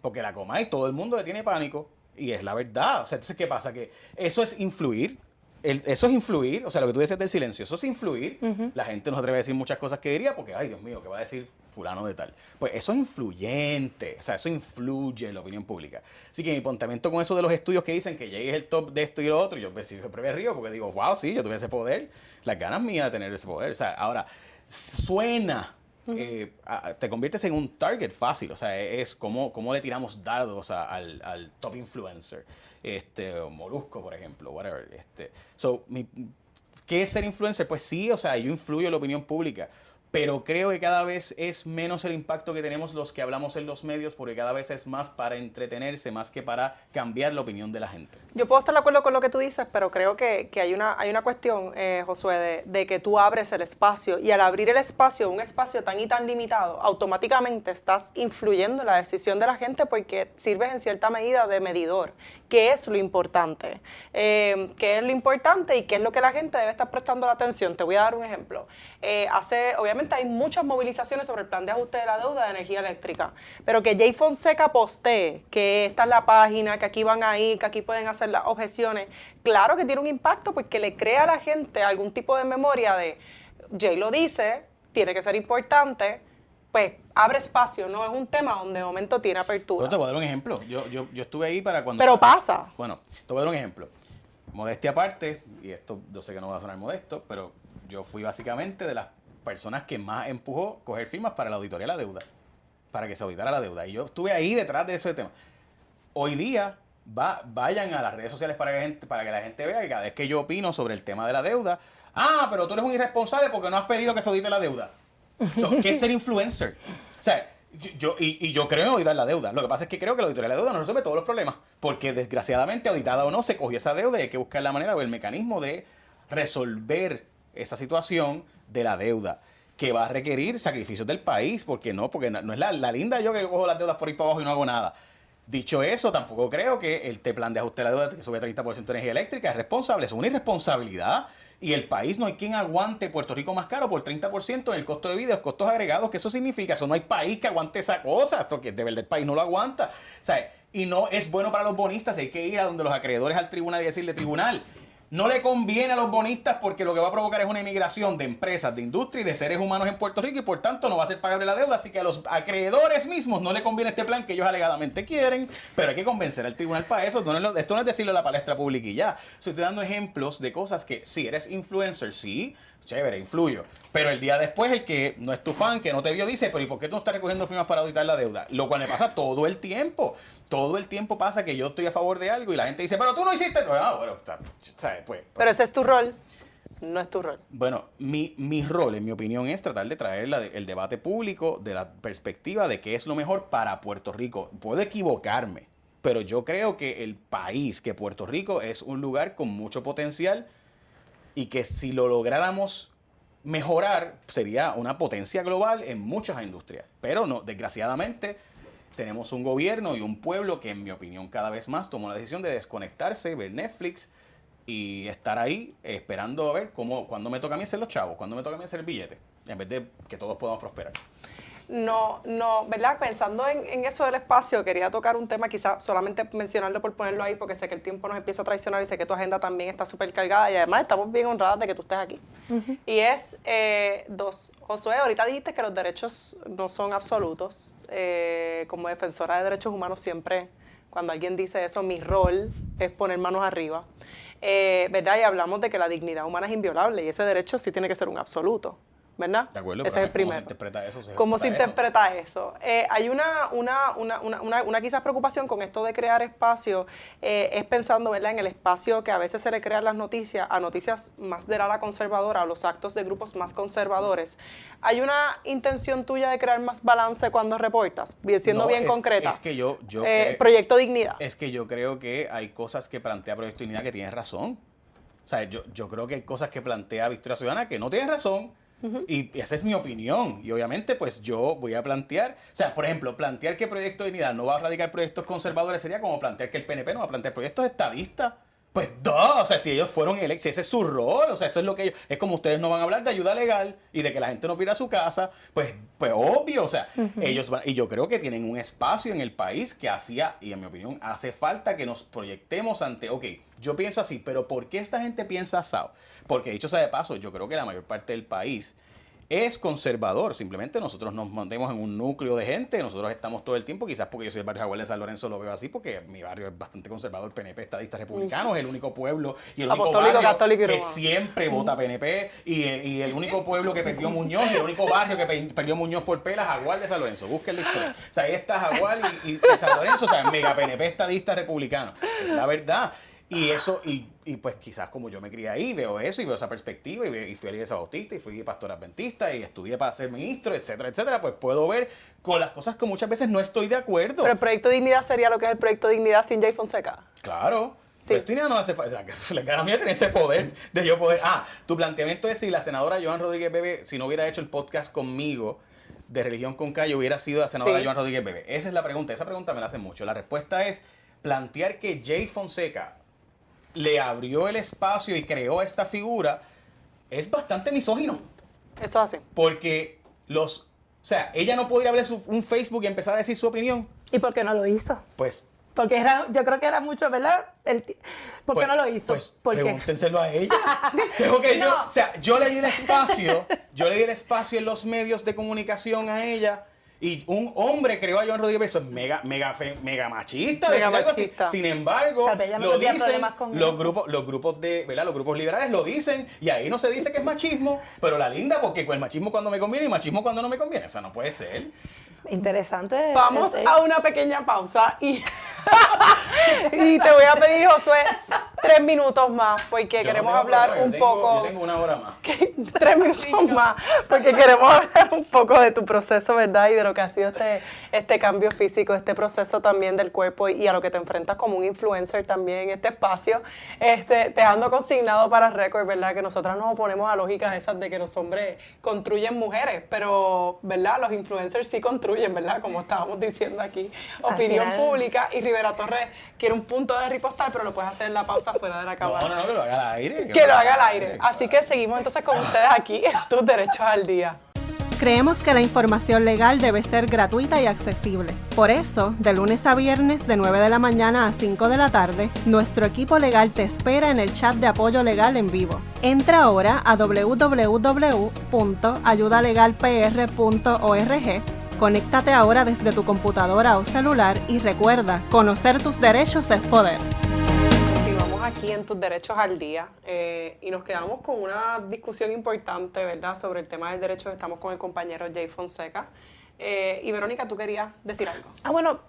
Porque la Comay, todo el mundo le tiene pánico. Y es la verdad. O sea, entonces, ¿qué pasa? Que eso es influir. Eso es influir. O sea, lo que tú dices del silencio, eso es influir. La gente no se atreve a decir muchas cosas que diría porque, ay, Dios mío, ¿qué va a decir fulano de tal? Pues eso es influyente. O sea, eso influye en la opinión pública. Así que mi planteamiento con eso de los estudios que dicen que Jay es el top de esto y lo otro, yo siempre me río porque digo, wow, sí, yo tuve ese poder. Las ganas mías de tener ese poder. O sea, ahora, suena... te conviertes en un target fácil, o sea, es como le tiramos dardos al top influencer, Molusco, por ejemplo, whatever. ¿Qué es ser influencer? Pues sí, o sea, yo influyo en la opinión pública, pero creo que cada vez es menos el impacto que tenemos los que hablamos en los medios, porque cada vez es más para entretenerse, más que para cambiar la opinión de la gente. Yo puedo estar de acuerdo con lo que tú dices, pero creo que hay una cuestión, Josué, de que tú abres el espacio, y al abrir el espacio, un espacio tan y tan limitado, automáticamente estás influyendo en la decisión de la gente porque sirves en cierta medida de medidor. ¿Qué es lo importante? ¿Qué es lo importante y qué es lo que la gente debe estar prestando la atención? Te voy a dar un ejemplo. Obviamente hay muchas movilizaciones sobre el plan de ajuste de la deuda de energía eléctrica, pero que Jay Fonseca postee que esta es la página, que aquí van a ir, que aquí pueden hacer las objeciones, claro que tiene un impacto porque le crea a la gente algún tipo de memoria de Jay lo dice, tiene que ser importante, pues abre espacio, no es un tema donde de momento tiene apertura. Pero te voy a dar un ejemplo. Yo estuve ahí para cuando... Pero pasa. Bueno, te voy a dar un ejemplo. Modestia aparte, y esto yo sé que no va a sonar modesto, pero yo fui básicamente de las personas que más empujó coger firmas para la auditoría de la deuda, para que se auditara la deuda. Y yo estuve ahí detrás de ese tema. Hoy día, vayan a las redes sociales para que la gente vea que cada vez que yo opino sobre el tema de la deuda, pero tú eres un irresponsable porque no has pedido que se audite la deuda. ¿Qué es ser influencer? O sea, yo creo en auditar la deuda. Lo que pasa es que creo que la auditoría de la deuda no resuelve todos los problemas, porque desgraciadamente, auditada o no, se cogió esa deuda y hay que buscar la manera o el mecanismo de resolver esa situación de la deuda, que va a requerir sacrificios del país, porque no es la linda yo que cojo las deudas por ir para abajo y no hago nada. Dicho eso, tampoco creo que este plan de ajuste de la deuda que sube 30% de energía eléctrica es responsable, es una irresponsabilidad. Y el país no hay quien aguante Puerto Rico más caro por 30% en el costo de vida, los costos agregados, que eso significa, eso no hay país que aguante esa cosa, esto que de verdad el país no lo aguanta. O sea, y no es bueno para los bonistas, hay que ir a donde los acreedores al tribunal y decirle, tribunal, no le conviene a los bonistas porque lo que va a provocar es una inmigración de empresas, de industria y de seres humanos en Puerto Rico y por tanto no va a ser pagable la deuda. Así que a los acreedores mismos no le conviene este plan que ellos alegadamente quieren, pero hay que convencer al tribunal para eso. Esto no es decirlo a la palestra pública y ya. Estoy dando ejemplos de cosas que si eres influencer, sí, chévere, influyo. Pero el día después el que no es tu fan, que no te vio, dice, pero ¿y por qué tú no estás recogiendo firmas para auditar la deuda? Lo cual me pasa todo el tiempo. Todo el tiempo pasa que yo estoy a favor de algo y la gente dice, pero tú no hiciste. Bueno, ¿sabes? Pues. Pero ese es tu rol, no es tu rol. Bueno, mi rol, en mi opinión, es tratar de traer el debate público de la perspectiva de qué es lo mejor para Puerto Rico. Puedo equivocarme, pero yo creo que el país, que Puerto Rico es un lugar con mucho potencial y que si lo lográramos mejorar, sería una potencia global en muchas industrias. Pero no, desgraciadamente, tenemos un gobierno y un pueblo que, en mi opinión, cada vez más tomó la decisión de desconectarse, ver Netflix y estar ahí esperando a ver cuándo me toca a mí hacer los chavos, cuándo me toca a mí hacer el billete, en vez de que todos podamos prosperar. No, ¿verdad? Pensando en eso del espacio, quería tocar un tema, quizás solamente mencionarlo por ponerlo ahí, porque sé que el tiempo nos empieza a traicionar y sé que tu agenda también está súper cargada y además estamos bien honradas de que tú estés aquí. Y es, Josué, ahorita dijiste que los derechos no son absolutos. Como defensora de derechos humanos siempre, cuando alguien dice eso, mi rol es poner manos arriba. ¿Verdad? Y hablamos de que la dignidad humana es inviolable y ese derecho sí tiene que ser un absoluto. ¿verdad? De acuerdo, Ese pero es el primero. ¿cómo se interpreta eso? ¿Cómo se interpreta eso? Hay una quizás preocupación con esto de crear espacio, es pensando, ¿verdad?, en el espacio que a veces se le crean las noticias, a noticias más del ala conservadora, a los actos de grupos más conservadores. ¿Hay una intención tuya de crear más balance cuando reportas? Siendo bien concreta. Es que yo Proyecto Dignidad. Es que yo creo que hay cosas que plantea Proyecto Dignidad que tienes razón. O sea, yo creo que hay cosas que plantea Victoria Ciudadana que no tienen razón. Y esa es mi opinión. Y obviamente, pues yo voy a plantear, o sea, por ejemplo, plantear que Proyecto Dignidad no va a radicar proyectos conservadores sería como plantear que el PNP no va a plantear proyectos estadistas. Pues o sea, si ellos fueron electos, si ese es su rol, o sea, eso es lo que ellos, es como ustedes no van a hablar de ayuda legal y de que la gente no pida a su casa, pues obvio, o sea, ellos van, y yo creo que tienen un espacio en el país que hacía, y en mi opinión, hace falta que nos proyectemos ante, ok, yo pienso así, pero ¿por qué esta gente piensa asado? Porque dicho sea de paso, yo creo que la mayor parte del país es conservador, simplemente nosotros nos mantenemos en un núcleo de gente, nosotros estamos todo el tiempo, quizás porque yo soy del barrio Jaguar de San Lorenzo lo veo así, porque mi barrio es bastante conservador, PNP, estadista, republicano, es el único pueblo y el único Apostólico, barrio católico y que romano. siempre vota PNP y el único pueblo que perdió Muñoz y el único barrio que perdió Muñoz por pelas, Jaguar de San Lorenzo, busquen la historia. O sea, ahí está Jaguar y de San Lorenzo, o sea, mega PNP, estadista, republicano, es la verdad. Y eso, y pues quizás como yo me crié ahí, veo eso y veo esa perspectiva y fui a la iglesia bautista y fui pastor adventista y estudié para ser ministro, etcétera, etcétera, pues puedo ver con las cosas que muchas veces no estoy de acuerdo. Pero el Proyecto Dignidad sería lo que es el Proyecto Dignidad sin Jay Fonseca. Claro. Sí. Pero esto no hace falta, la cara mía tiene ese poder de yo poder. Tu planteamiento es si la senadora Joan Rodríguez Bebe, si no hubiera hecho el podcast conmigo de Religión con Calle, hubiera sido la senadora Joan Rodríguez Bebe. Esa es la pregunta, esa pregunta me la hacen mucho. La respuesta es plantear que Jay Fonseca le abrió el espacio y creó esta figura, es bastante misógino. Eso hace. Porque o sea, ella no podría abrir un Facebook y empezar a decir su opinión. ¿Y por qué no lo hizo? Pues, Porque yo creo que era mucho, ¿verdad? ¿Por qué no lo hizo? Pues ¿Por qué? pregúntenselo a ella. O sea, yo le di el espacio en los medios de comunicación a ella. Y un hombre creó a Joan Rodríguez, eso es mega machista, Mega algo así. machista. Sin embargo, Tal vez ella no lo tendría dicen problemas con los eso. grupos de, ¿verdad? Los grupos liberales lo dicen y ahí no se dice que es machismo, pero la linda porque el machismo cuando me conviene y machismo cuando no me conviene, o sea, no puede ser. Interesante. Vamos a una pequeña pausa y te voy a pedir, Josué, 3 minutos más porque Yo no queremos tengo hablar problema, un poco. Yo tengo 1 hora más. 3 minutos más, porque queremos hablar un poco de tu proceso, ¿verdad? Y de lo que ha sido este cambio físico, este proceso también del cuerpo y a lo que te enfrentas como un influencer también en este espacio. Dejando consignado para récord, ¿verdad? Que nosotras nos oponemos a lógicas esas de que los hombres construyen mujeres, pero, ¿verdad? Los influencers sí construyen, ¿verdad? Como estábamos diciendo aquí. Opinión final. pública. Y Rivera Torres quiere un punto de ripostar, pero lo puedes hacer en la pausa fuera de la cámara. No, que lo haga al aire. Que lo haga al aire. Así que seguimos entonces con ustedes aquí en Tus Derechos al Día. Creemos que la información legal debe ser gratuita y accesible. Por eso, de lunes a viernes de 9 de la mañana a 5 de la tarde, nuestro equipo legal te espera en el chat de apoyo legal en vivo. Entra ahora a www.ayudalegalpr.org, conéctate ahora desde tu computadora o celular y recuerda, conocer tus derechos es poder. Continuamos aquí en Tus Derechos al Día y nos quedamos con una discusión importante, ¿verdad?, sobre el tema del derecho. Estamos con el compañero Jay Fonseca. Y Verónica, ¿tú querías decir algo? Bueno,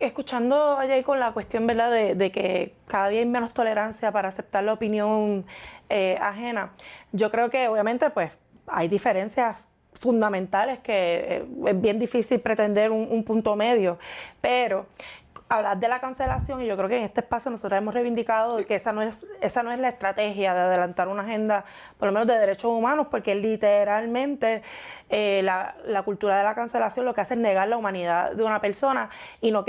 escuchando a Jay con la cuestión, ¿verdad?, de que cada día hay menos tolerancia para aceptar la opinión ajena. Yo creo que obviamente pues hay diferencias fundamentales que es bien difícil pretender un punto medio, pero hablar de la cancelación, y yo creo que en este espacio nosotros hemos reivindicado que esa no es la estrategia de adelantar una agenda, por lo menos de derechos humanos, porque literalmente la cultura de la cancelación lo que hace es negar la humanidad de una persona, y no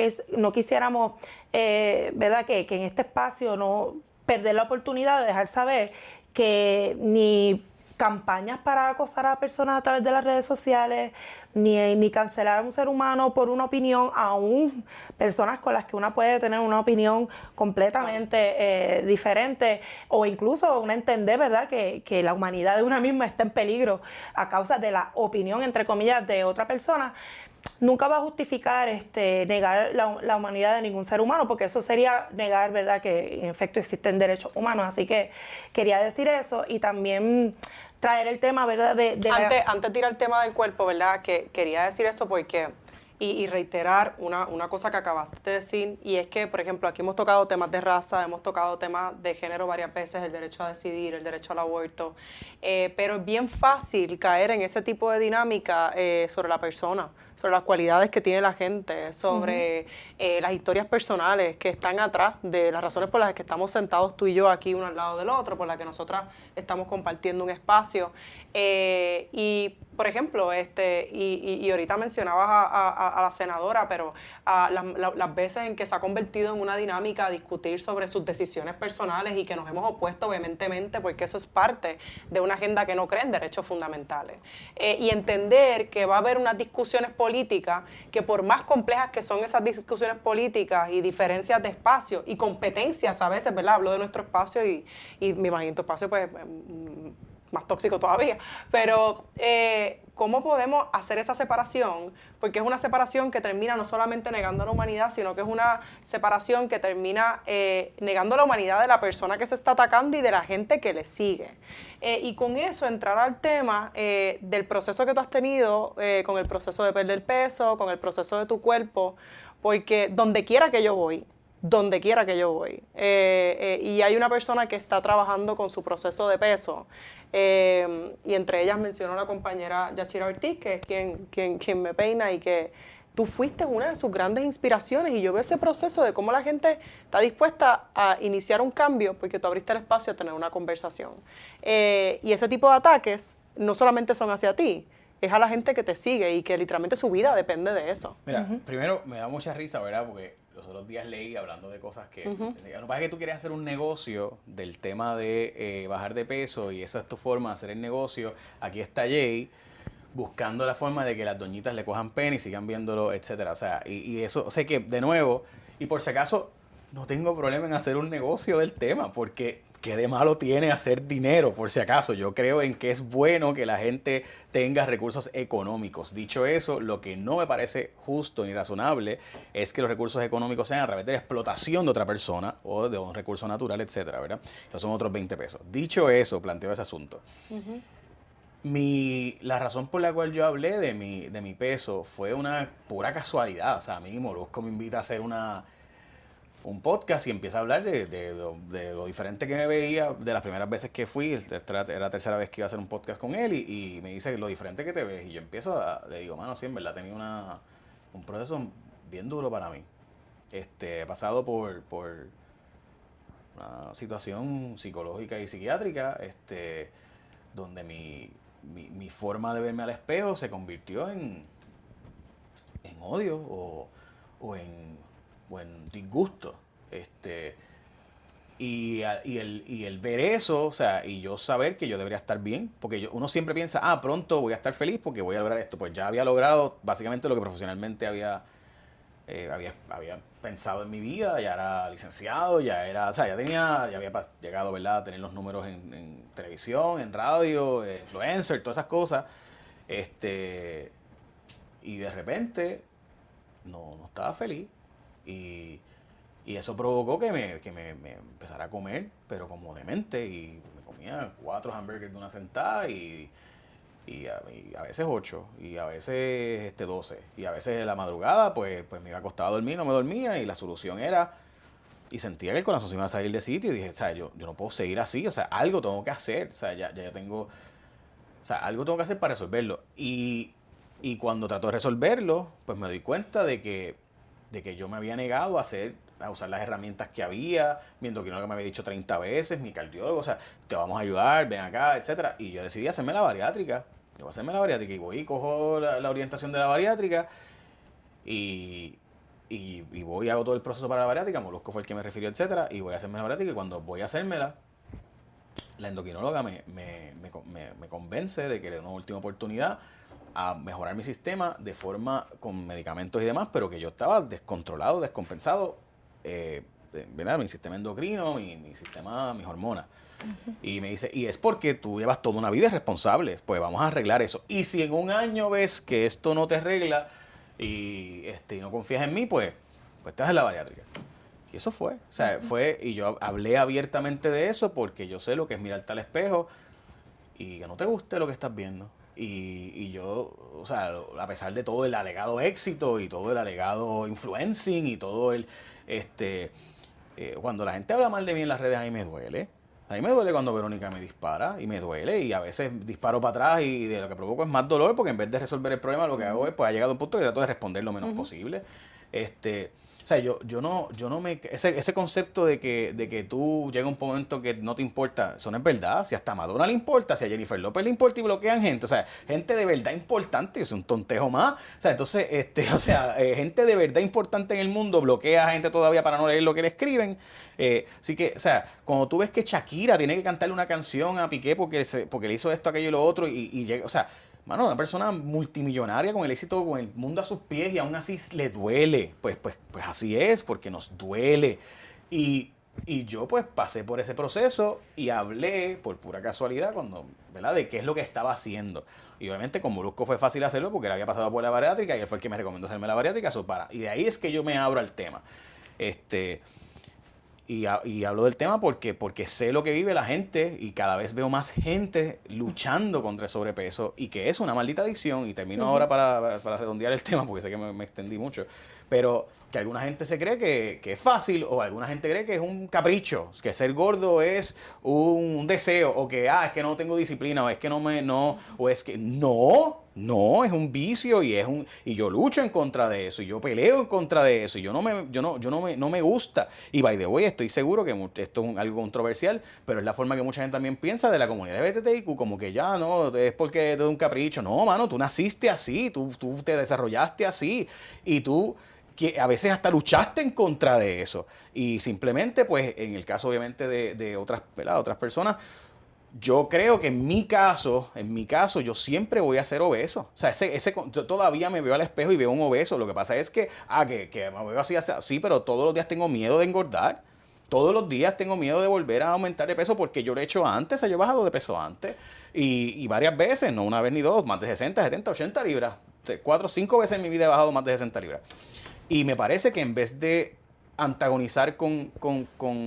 quisiéramos, ¿verdad?, que en este espacio no perder la oportunidad de dejar saber que ni campañas para acosar a personas a través de las redes sociales, ni cancelar a un ser humano por una opinión, aún personas con las que una puede tener una opinión completamente diferente, o incluso una entender, ¿verdad?, que la humanidad de una misma está en peligro a causa de la opinión, entre comillas, de otra persona. Nunca va a justificar negar la humanidad de ningún ser humano, porque eso sería negar, ¿verdad?, que en efecto existen derechos humanos. Así que quería decir eso, y también traer el tema, ¿verdad? Antes de tirar el tema del cuerpo, ¿verdad? Que quería decir eso porque, y reiterar una cosa que acabaste de decir, y es que, por ejemplo, aquí hemos tocado temas de raza, hemos tocado temas de género varias veces, el derecho a decidir, el derecho al aborto, pero es bien fácil caer en ese tipo de dinámica sobre la persona, sobre las cualidades que tiene la gente, sobre las historias personales que están atrás de las razones por las que estamos sentados tú y yo aquí uno al lado del otro, por las que nosotras estamos compartiendo un espacio. Y, por ejemplo, y ahorita mencionabas a la senadora, pero las veces en que se ha convertido en una dinámica a discutir sobre sus decisiones personales y que nos hemos opuesto vehementemente porque eso es parte de una agenda que no cree en derechos fundamentales. Y entender que va a haber unas discusiones políticas que por más complejas que son esas discusiones políticas y diferencias de espacio y competencias a veces, ¿verdad? Hablo de nuestro espacio y me imagino tu espacio pues más tóxico todavía, pero ¿cómo podemos hacer esa separación? Porque es una separación que termina no solamente negando a la humanidad, sino que es una separación que termina negando a la humanidad de la persona que se está atacando y de la gente que le sigue. Y con eso entrar al tema del proceso que tú has tenido, con el proceso de perder peso, con el proceso de tu cuerpo, porque donde quiera que yo voy, y hay una persona que está trabajando con su proceso de peso, y entre ellas mencionó la compañera Yachira Ortiz, que es quien me peina, y que tú fuiste una de sus grandes inspiraciones, y yo veo ese proceso de cómo la gente está dispuesta a iniciar un cambio porque tú abriste el espacio a tener una conversación. Y ese tipo de ataques no solamente son hacia ti, es a la gente que te sigue y que literalmente su vida depende de eso. Mira, primero me da mucha risa, ¿verdad? Porque los otros días leí hablando de cosas que... Lo que pasa es que tú quieres hacer un negocio del tema de bajar de peso y esa es tu forma de hacer el negocio. Aquí está Jay buscando la forma de que las doñitas le cojan pena y sigan viéndolo, etcétera. O sea, y eso, o sea que, de nuevo, y por si acaso, no tengo problema en hacer un negocio del tema, porque... ¿Qué de malo tiene hacer dinero, por si acaso? Yo creo en que es bueno que la gente tenga recursos económicos. Dicho eso, lo que no me parece justo ni razonable es que los recursos económicos sean a través de la explotación de otra persona o de un recurso natural, etcétera, ¿verdad? Esos son otros 20 pesos. Dicho eso, planteo ese asunto. La razón por la cual yo hablé de mi peso fue una pura casualidad. O sea, a mí Molusco me invita a hacer un podcast y empieza a hablar de lo diferente que me veía de las primeras veces que fui. Era la tercera vez que iba a hacer un podcast con él y me dice lo diferente que te ves. Y yo le digo, mano, sí, en verdad tenía un proceso bien duro para mí. He pasado por una situación psicológica y psiquiátrica donde mi forma de verme al espejo se convirtió en odio o en disgusto, y el ver eso, o sea, y yo saber que yo debería estar bien, porque uno siempre piensa, pronto voy a estar feliz porque voy a lograr esto. Pues ya había logrado básicamente lo que profesionalmente había pensado en mi vida. Ya era licenciado, ya había llegado, ¿verdad?, a tener los números en televisión, en radio, influencer, todas esas cosas, y de repente no estaba feliz. Y eso provocó que me empezara a comer, pero como demente, y me comía 4 hamburgers de una sentada y a veces 8, y a veces 12, y a veces en la madrugada pues me iba a acostar a dormir, no me dormía, y la solución era, y sentía que el corazón se iba a salir de sitio, y dije, o sea, yo no puedo seguir así, o sea, algo tengo que hacer, o sea, ya tengo, o sea, algo tengo que hacer para resolverlo, y cuando trato de resolverlo, pues me doy cuenta de que yo me había negado a usar las herramientas que había, mi endocrinólogo me había dicho 30 veces, mi cardiólogo, o sea, te vamos a ayudar, ven acá, etcétera. Y yo decidí hacerme la bariátrica. Yo voy a hacerme la bariátrica y voy y cojo la orientación de la bariátrica y voy y hago todo el proceso para la bariátrica. Molusco fue el que me refirió, etcétera, y voy a hacerme la bariátrica, y cuando voy a hacérmela, la endocrinóloga me convence de que le dé una última oportunidad a mejorar mi sistema de forma con medicamentos y demás, pero que yo estaba descontrolado, descompensado, ¿verdad? Mi sistema endocrino, mi sistema, mis hormonas. Y me dice, y es porque tú llevas toda una vida irresponsable, pues vamos a arreglar eso. Y si en un año ves que esto no te arregla y no confías en mí, pues te vas a la bariátrica. Y eso fue, o sea, y yo hablé abiertamente de eso porque yo sé lo que es mirarte al espejo y que no te guste lo que estás viendo. Y yo, o sea, a pesar de todo el alegado éxito y todo el alegado influencing y todo el, cuando la gente habla mal de mí en las redes, a mí me duele. A mí me duele cuando Verónica me dispara y me duele y a veces disparo para atrás y de lo que provoco es más dolor porque en vez de resolver el problema lo que hago es, pues ha llegado un punto que trato de responder lo menos posible. O sea, yo no me... Ese concepto de que tú llega un momento que no te importa, eso no es verdad. Si hasta a Madonna le importa, si a Jennifer López le importa y bloquean gente. O sea, gente de verdad importante, es un tontejo más. O sea, entonces, gente de verdad importante en el mundo bloquea a gente todavía para no leer lo que le escriben. Así que, o sea, cuando tú ves que Shakira tiene que cantarle una canción a Piqué porque le hizo esto, aquello y lo otro y llega, o sea... Mano, una persona multimillonaria con el éxito, con el mundo a sus pies y aún así le duele. Pues así es, porque nos duele. Y yo pues pasé por ese proceso y hablé por pura casualidad ¿verdad? De qué es lo que estaba haciendo. Y obviamente con Molusco fue fácil hacerlo porque él había pasado por la bariátrica y él fue el que me recomendó hacerme la bariátrica. Y de ahí es que yo me abro al tema. Y hablo del tema porque sé lo que vive la gente y cada vez veo más gente luchando contra el sobrepeso y que es una maldita adicción. Y termino ahora para redondear el tema porque sé que me extendí mucho. Pero que alguna gente se cree que es fácil o alguna gente cree que es un capricho, que ser gordo es un deseo o que es que no tengo disciplina o es que o es que no, es un vicio y yo lucho en contra de eso y yo peleo en contra de eso y no me gusta. Y by the way, estoy seguro que esto es algo controversial, pero es la forma que mucha gente también piensa de la comunidad LGBTIQ, como que ya no, es porque es un capricho. No, mano, tú naciste así, tú te desarrollaste así y tú que a veces hasta luchaste en contra de eso. Y simplemente, pues, en el caso obviamente de otras personas, yo creo que en mi caso, yo siempre voy a ser obeso. O sea, yo todavía me veo al espejo y veo un obeso. Lo que pasa es que me veo así, pero todos los días tengo miedo de engordar. Todos los días tengo miedo de volver a aumentar de peso porque yo lo he hecho antes, o sea, yo he bajado de peso antes. Y varias veces, no una vez ni dos, más de 60, 70, 80 libras. 4 o 5 veces en mi vida he bajado más de 60 libras. Y me parece que en vez de antagonizar con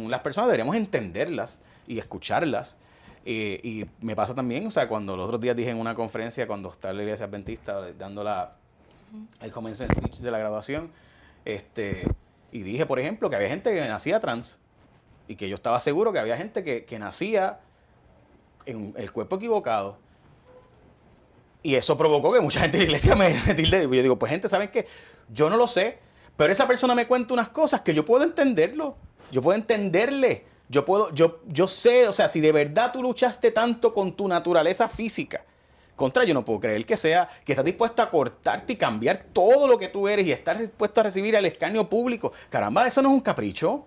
las personas, deberíamos entenderlas y escucharlas. Y me pasa también, o sea, cuando los otros días dije en una conferencia, cuando estaba en la iglesia adventista dando el commencement speech de la graduación, y dije, por ejemplo, que había gente que nacía trans y que yo estaba seguro que había gente que nacía en el cuerpo equivocado. Y eso provocó que mucha gente de la iglesia me tilde. Yo digo, pues gente, ¿saben qué? Yo no lo sé, pero esa persona me cuenta unas cosas que yo puedo entenderlo. Yo puedo entenderle. Yo sé, o sea, si de verdad tú luchaste tanto con tu naturaleza física, yo no puedo creer que estás dispuesto a cortarte y cambiar todo lo que tú eres y estar dispuesto a recibir el escarnio público. Caramba, eso no es un capricho.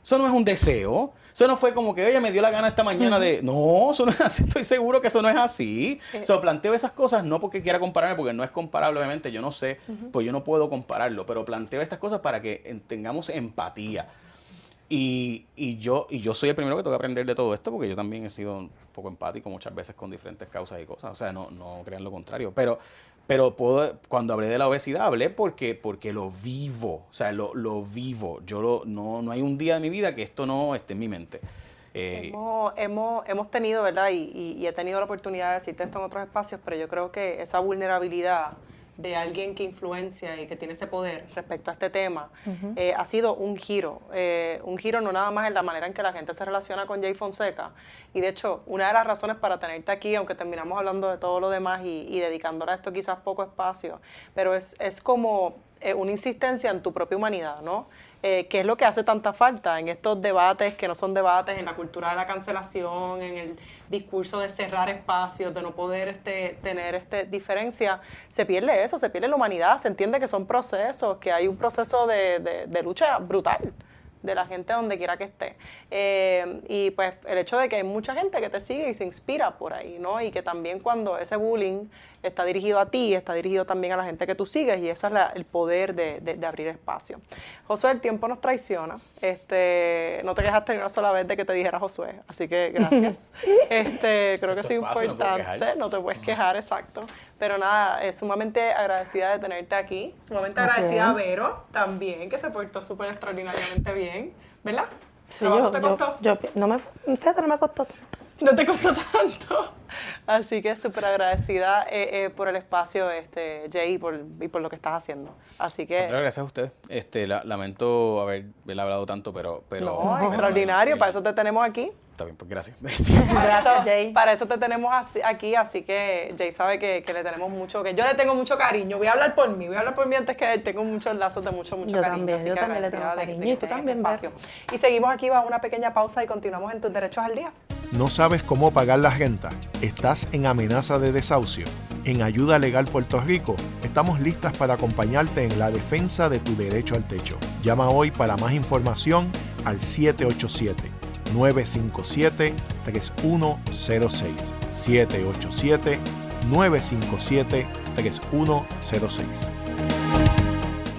Eso no es un deseo. Eso no fue como que, oye, me dio la gana esta mañana de... No, eso no es así. Estoy seguro que eso no es así. Planteo esas cosas no porque quiera compararme, porque no es comparable, obviamente. Yo no sé, pues yo no puedo compararlo. Pero planteo estas cosas para que tengamos empatía. Y yo soy el primero que tengo que aprender de todo esto, porque yo también he sido un poco empático muchas veces con diferentes causas y cosas. O sea, no crean lo contrario. Pero cuando hablé de la obesidad, hablé porque lo vivo. O sea, lo vivo. No hay un día de mi vida que esto no esté en mi mente. Hemos tenido, ¿verdad? Y he tenido la oportunidad de decirte esto en otros espacios, pero yo creo que esa vulnerabilidad de alguien que influencia y que tiene ese poder respecto a este tema, ha sido un giro no nada más en la manera en que la gente se relaciona con Jay Fonseca. Y de hecho, una de las razones para tenerte aquí, aunque terminamos hablando de todo lo demás y dedicándole a esto quizás poco espacio, pero es como una insistencia en tu propia humanidad, ¿no? Que es lo que hace tanta falta en estos debates que no son debates, en la cultura de la cancelación, en el discurso de cerrar espacios, de no poder tener diferencia. Se pierde eso, se pierde la humanidad, se entiende que son procesos, que hay un proceso de lucha brutal de la gente donde quiera que esté. Y pues el hecho de que hay mucha gente que te sigue y se inspira por ahí, ¿no? Y que también cuando ese bullying está dirigido a ti, está dirigido también a la gente que tú sigues, y ese es el poder de abrir espacio. Josué, el tiempo nos traiciona. No te quejaste ni una sola vez de que te dijera Josué, así que gracias. Creo que es importante, no te puedes quejar, exacto. Pero nada, sumamente agradecida de tenerte aquí, sumamente agradecida a Vero también, que se portó súper extraordinariamente bien, ¿verdad? Sí, no me costó tanto. No te costó tanto. Así que súper agradecida por el espacio, Jay, y por lo que estás haciendo. Así que... Gracias a usted. Lamento haber hablado tanto, pero no, extraordinario, para eso te tenemos aquí. Está bien, pues gracias. Gracias, Jay. Para eso te tenemos aquí, así que Jay sabe que le tenemos mucho, que yo le tengo mucho cariño. Voy a hablar por mí antes que él. Tengo muchos lazos de mucho Yo cariño. también, así yo que también le tengo agradecida de cariño, que y tú estés en también, este espacio. Y seguimos aquí, va una pequeña pausa y continuamos en Tus Derechos al Día. ¿No sabes cómo pagar la renta? ¿Estás en amenaza de desahucio? En Ayuda Legal Puerto Rico estamos listas para acompañarte en la defensa de tu derecho al techo. Llama hoy para más información al 787-957-3106. 787-957-3106.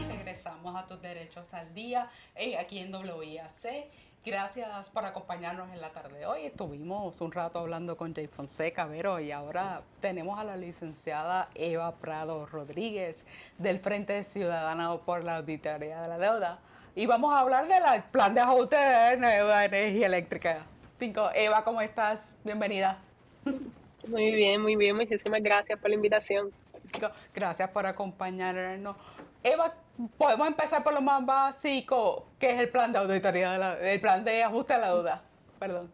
Regresamos a Tus Derechos al Día aquí en WIAC. Gracias por acompañarnos en la tarde de hoy. Estuvimos un rato hablando con Jay Fonseca, Vero, y ahora tenemos a la licenciada Eva Prado Rodríguez del Frente Ciudadano por la Auditoría de la Deuda. Y vamos a hablar del plan de ajuste de nueva energía eléctrica. Eva, ¿cómo estás? Bienvenida. Muy bien, muchísimas gracias por la invitación. Gracias por acompañarnos. Eva, podemos empezar por lo más básico, que es el plan de auditoría, el plan de ajuste a la deuda. Perdón.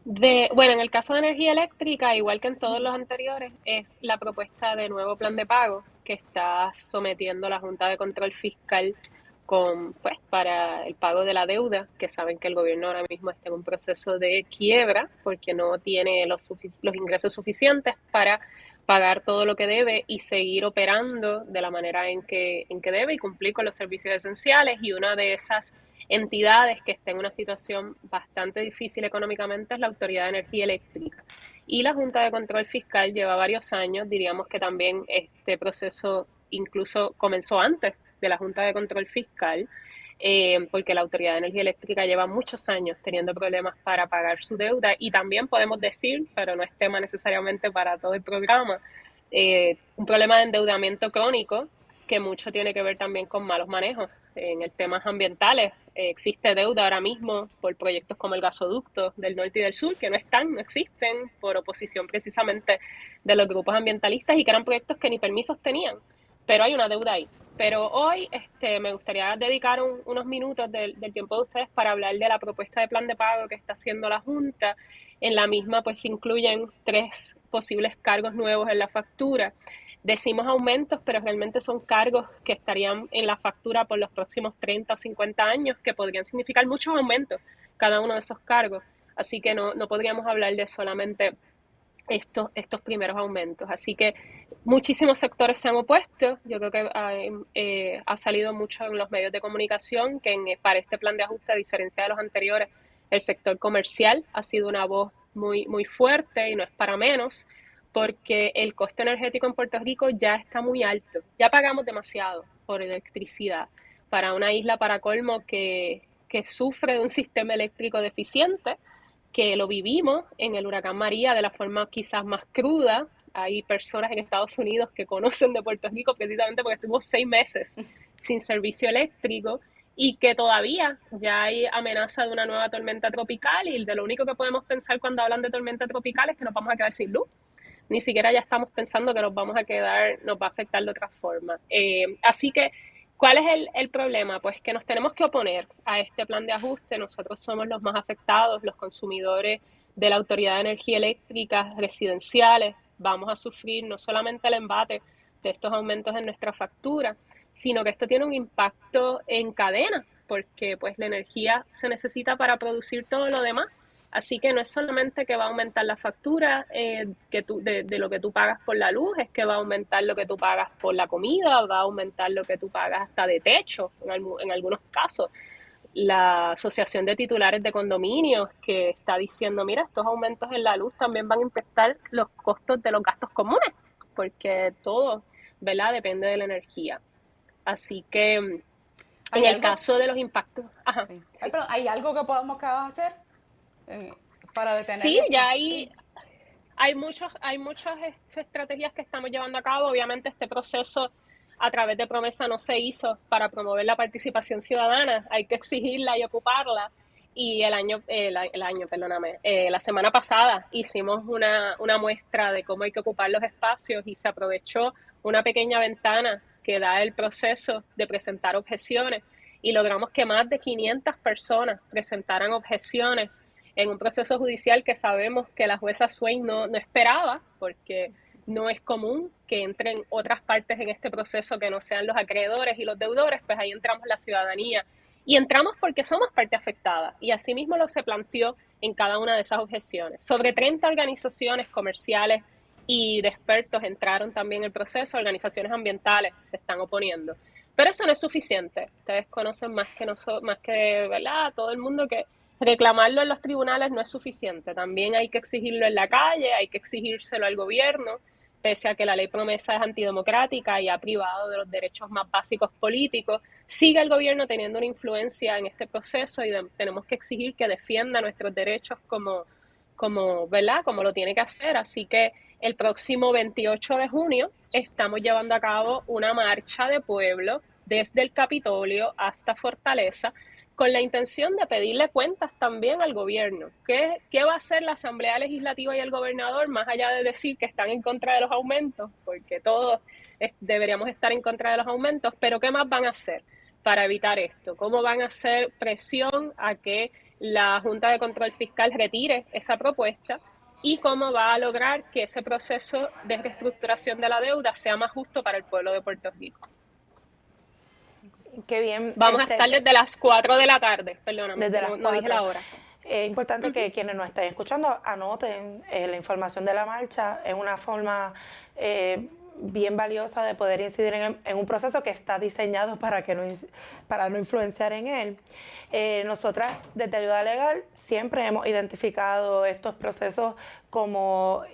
Bueno, en el caso de energía eléctrica, igual que en todos los anteriores, es la propuesta de nuevo plan de pago que está sometiendo la Junta de Control Fiscal para el pago de la deuda, que saben que el gobierno ahora mismo está en un proceso de quiebra porque no tiene los ingresos suficientes para pagar todo lo que debe y seguir operando de la manera en que debe y cumplir con los servicios esenciales. Y una de esas entidades que está en una situación bastante difícil económicamente es la Autoridad de Energía Eléctrica. Y la Junta de Control Fiscal lleva varios años, diríamos que también este proceso incluso comenzó antes de la Junta de Control Fiscal, porque la Autoridad de Energía Eléctrica lleva muchos años teniendo problemas para pagar su deuda y también podemos decir, pero no es tema necesariamente para todo el programa, un problema de endeudamiento crónico que mucho tiene que ver también con malos manejos. En el temas ambientales existe deuda ahora mismo por proyectos como el gasoducto del norte y del sur que no existen por oposición precisamente de los grupos ambientalistas y que eran proyectos que ni permisos tenían, pero hay una deuda ahí. Pero hoy me gustaría dedicar unos minutos del tiempo de ustedes para hablar de la propuesta de plan de pago que está haciendo la Junta. En la misma pues se incluyen 3 posibles cargos nuevos en la factura. Decimos aumentos, pero realmente son cargos que estarían en la factura por los próximos 30 o 50 años, que podrían significar muchos aumentos cada uno de esos cargos. Así que no podríamos hablar de solamente estos primeros aumentos. Así que muchísimos sectores se han opuesto. Yo creo que ha salido mucho en los medios de comunicación que para este plan de ajuste, a diferencia de los anteriores, el sector comercial ha sido una voz muy, muy fuerte y no es para menos, porque el costo energético en Puerto Rico ya está muy alto. Ya pagamos demasiado por electricidad para una isla, para colmo, que sufre de un sistema eléctrico deficiente, que lo vivimos en el huracán María de la forma quizás más cruda. Hay personas en Estados Unidos que conocen de Puerto Rico precisamente porque estuvimos 6 meses sin servicio eléctrico y que todavía ya hay amenaza de una nueva tormenta tropical y de lo único que podemos pensar cuando hablan de tormenta tropical es que nos vamos a quedar sin luz. Ni siquiera ya estamos pensando que nos va a afectar de otra forma. Así que, ¿cuál es el problema? Pues que nos tenemos que oponer a este plan de ajuste. Nosotros somos los más afectados, los consumidores de la Autoridad de Energía Eléctrica residenciales. Vamos a sufrir no solamente el embate de estos aumentos en nuestra factura, sino que esto tiene un impacto en cadena, porque pues la energía se necesita para producir todo lo demás. Así que no es solamente que va a aumentar la factura de lo que tú pagas por la luz, es que va a aumentar lo que tú pagas por la comida, va a aumentar lo que tú pagas hasta de techo en algunos casos. La Asociación de Titulares de Condominios que está diciendo, mira, estos aumentos en la luz también van a impactar los costos de los gastos comunes, porque todo, ¿verdad?, depende de la energía. Así que en el caso de los impactos... Ajá, sí. Sí. Pero ¿hay algo que podamos hacer para detener? Sí, ya hay muchas estrategias que estamos llevando a cabo. Obviamente este proceso a través de promesa no se hizo para promover la participación ciudadana, hay que exigirla y ocuparla. y la semana pasada hicimos una muestra de cómo hay que ocupar los espacios y se aprovechó una pequeña ventana que da el proceso de presentar objeciones y logramos que más de 500 personas presentaran objeciones en un proceso judicial que sabemos que la jueza Swain no esperaba, porque no es común que entren otras partes en este proceso que no sean los acreedores y los deudores, pues ahí entramos la ciudadanía. Y entramos porque somos parte afectada, y así mismo lo se planteó en cada una de esas objeciones. Sobre 30 organizaciones comerciales y de expertos entraron también en el proceso, organizaciones ambientales se están oponiendo. Pero eso no es suficiente. Ustedes conocen más que ¿verdad? Todo el mundo que reclamarlo en los tribunales no es suficiente. También hay que exigirlo en la calle, hay que exigírselo al gobierno, pese a que la ley promesa es antidemocrática y ha privado de los derechos más básicos políticos. Sigue el gobierno teniendo una influencia en este proceso y tenemos que exigir que defienda nuestros derechos ¿verdad? Como lo tiene que hacer. Así que el próximo 28 de junio estamos llevando a cabo una marcha de pueblo desde el Capitolio hasta Fortaleza con la intención de pedirle cuentas también al gobierno. ¿Qué va a hacer la Asamblea Legislativa y el gobernador, más allá de decir que están en contra de los aumentos? Porque todos deberíamos estar en contra de los aumentos, pero ¿qué más van a hacer para evitar esto? ¿Cómo van a hacer presión a que la Junta de Control Fiscal retire esa propuesta? ¿Y cómo va a lograr que ese proceso de reestructuración de la deuda sea más justo para el pueblo de Puerto Rico? Qué bien. Vamos a estar desde las 4 de la tarde, perdóname, no dije la hora. Es importante que quienes nos estén escuchando anoten la información de la marcha. Es una forma bien valiosa de poder incidir en un proceso que está diseñado para no influenciar en él. Nosotras, desde Ayuda Legal, siempre hemos identificado estos procesos como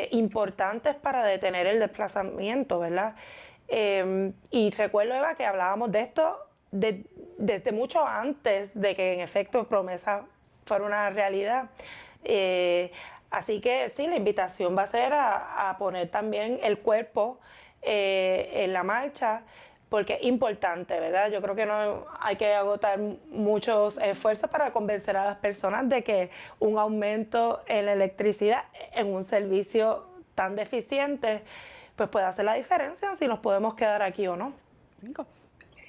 importantes para detener el desplazamiento, ¿verdad? Y recuerdo, Eva, que hablábamos de esto desde mucho antes de que en efecto promesa fuera una realidad. Así que sí, la invitación va a ser a poner también el cuerpo en la marcha, porque es importante, ¿verdad? Yo creo que no hay que agotar muchos esfuerzos para convencer a las personas de que un aumento en la electricidad en un servicio tan deficiente pues puede hacer la diferencia si nos podemos quedar aquí o no.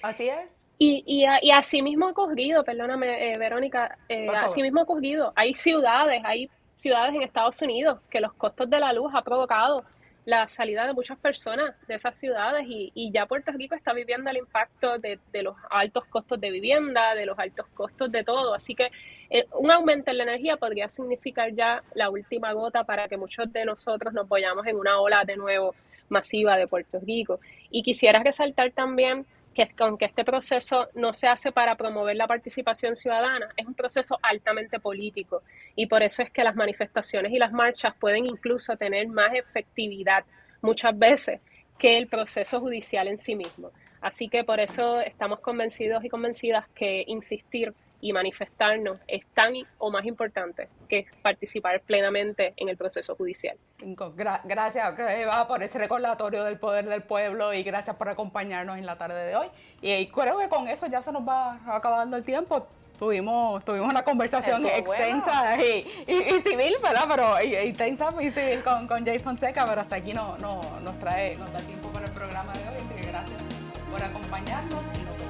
Así es. Y así mismo ha ocurrido, perdóname, Verónica, así mismo ha ocurrido. Hay ciudades en Estados Unidos que los costos de la luz ha provocado la salida de muchas personas de esas ciudades y ya Puerto Rico está viviendo el impacto de los altos costos de vivienda, de los altos costos de todo. Así que un aumento en la energía podría significar ya la última gota para que muchos de nosotros nos vayamos en una ola de nuevo masiva de Puerto Rico. Y quisiera resaltar también que aunque este proceso no se hace para promover la participación ciudadana, es un proceso altamente político y por eso es que las manifestaciones y las marchas pueden incluso tener más efectividad muchas veces que el proceso judicial en sí mismo. Así que por eso estamos convencidos y convencidas que insistir y manifestarnos es tan o más importante que participar plenamente en el proceso judicial. Gracias, Eva, por ese recordatorio del poder del pueblo y gracias por acompañarnos en la tarde de hoy. Y creo que con eso ya se nos va acabando el tiempo. Tuvimos una conversación extensa y civil, ¿verdad? Pero intensa y civil con Jay Fonseca, pero hasta aquí nos da tiempo para el programa de hoy. Así que gracias por acompañarnos y nos vemos.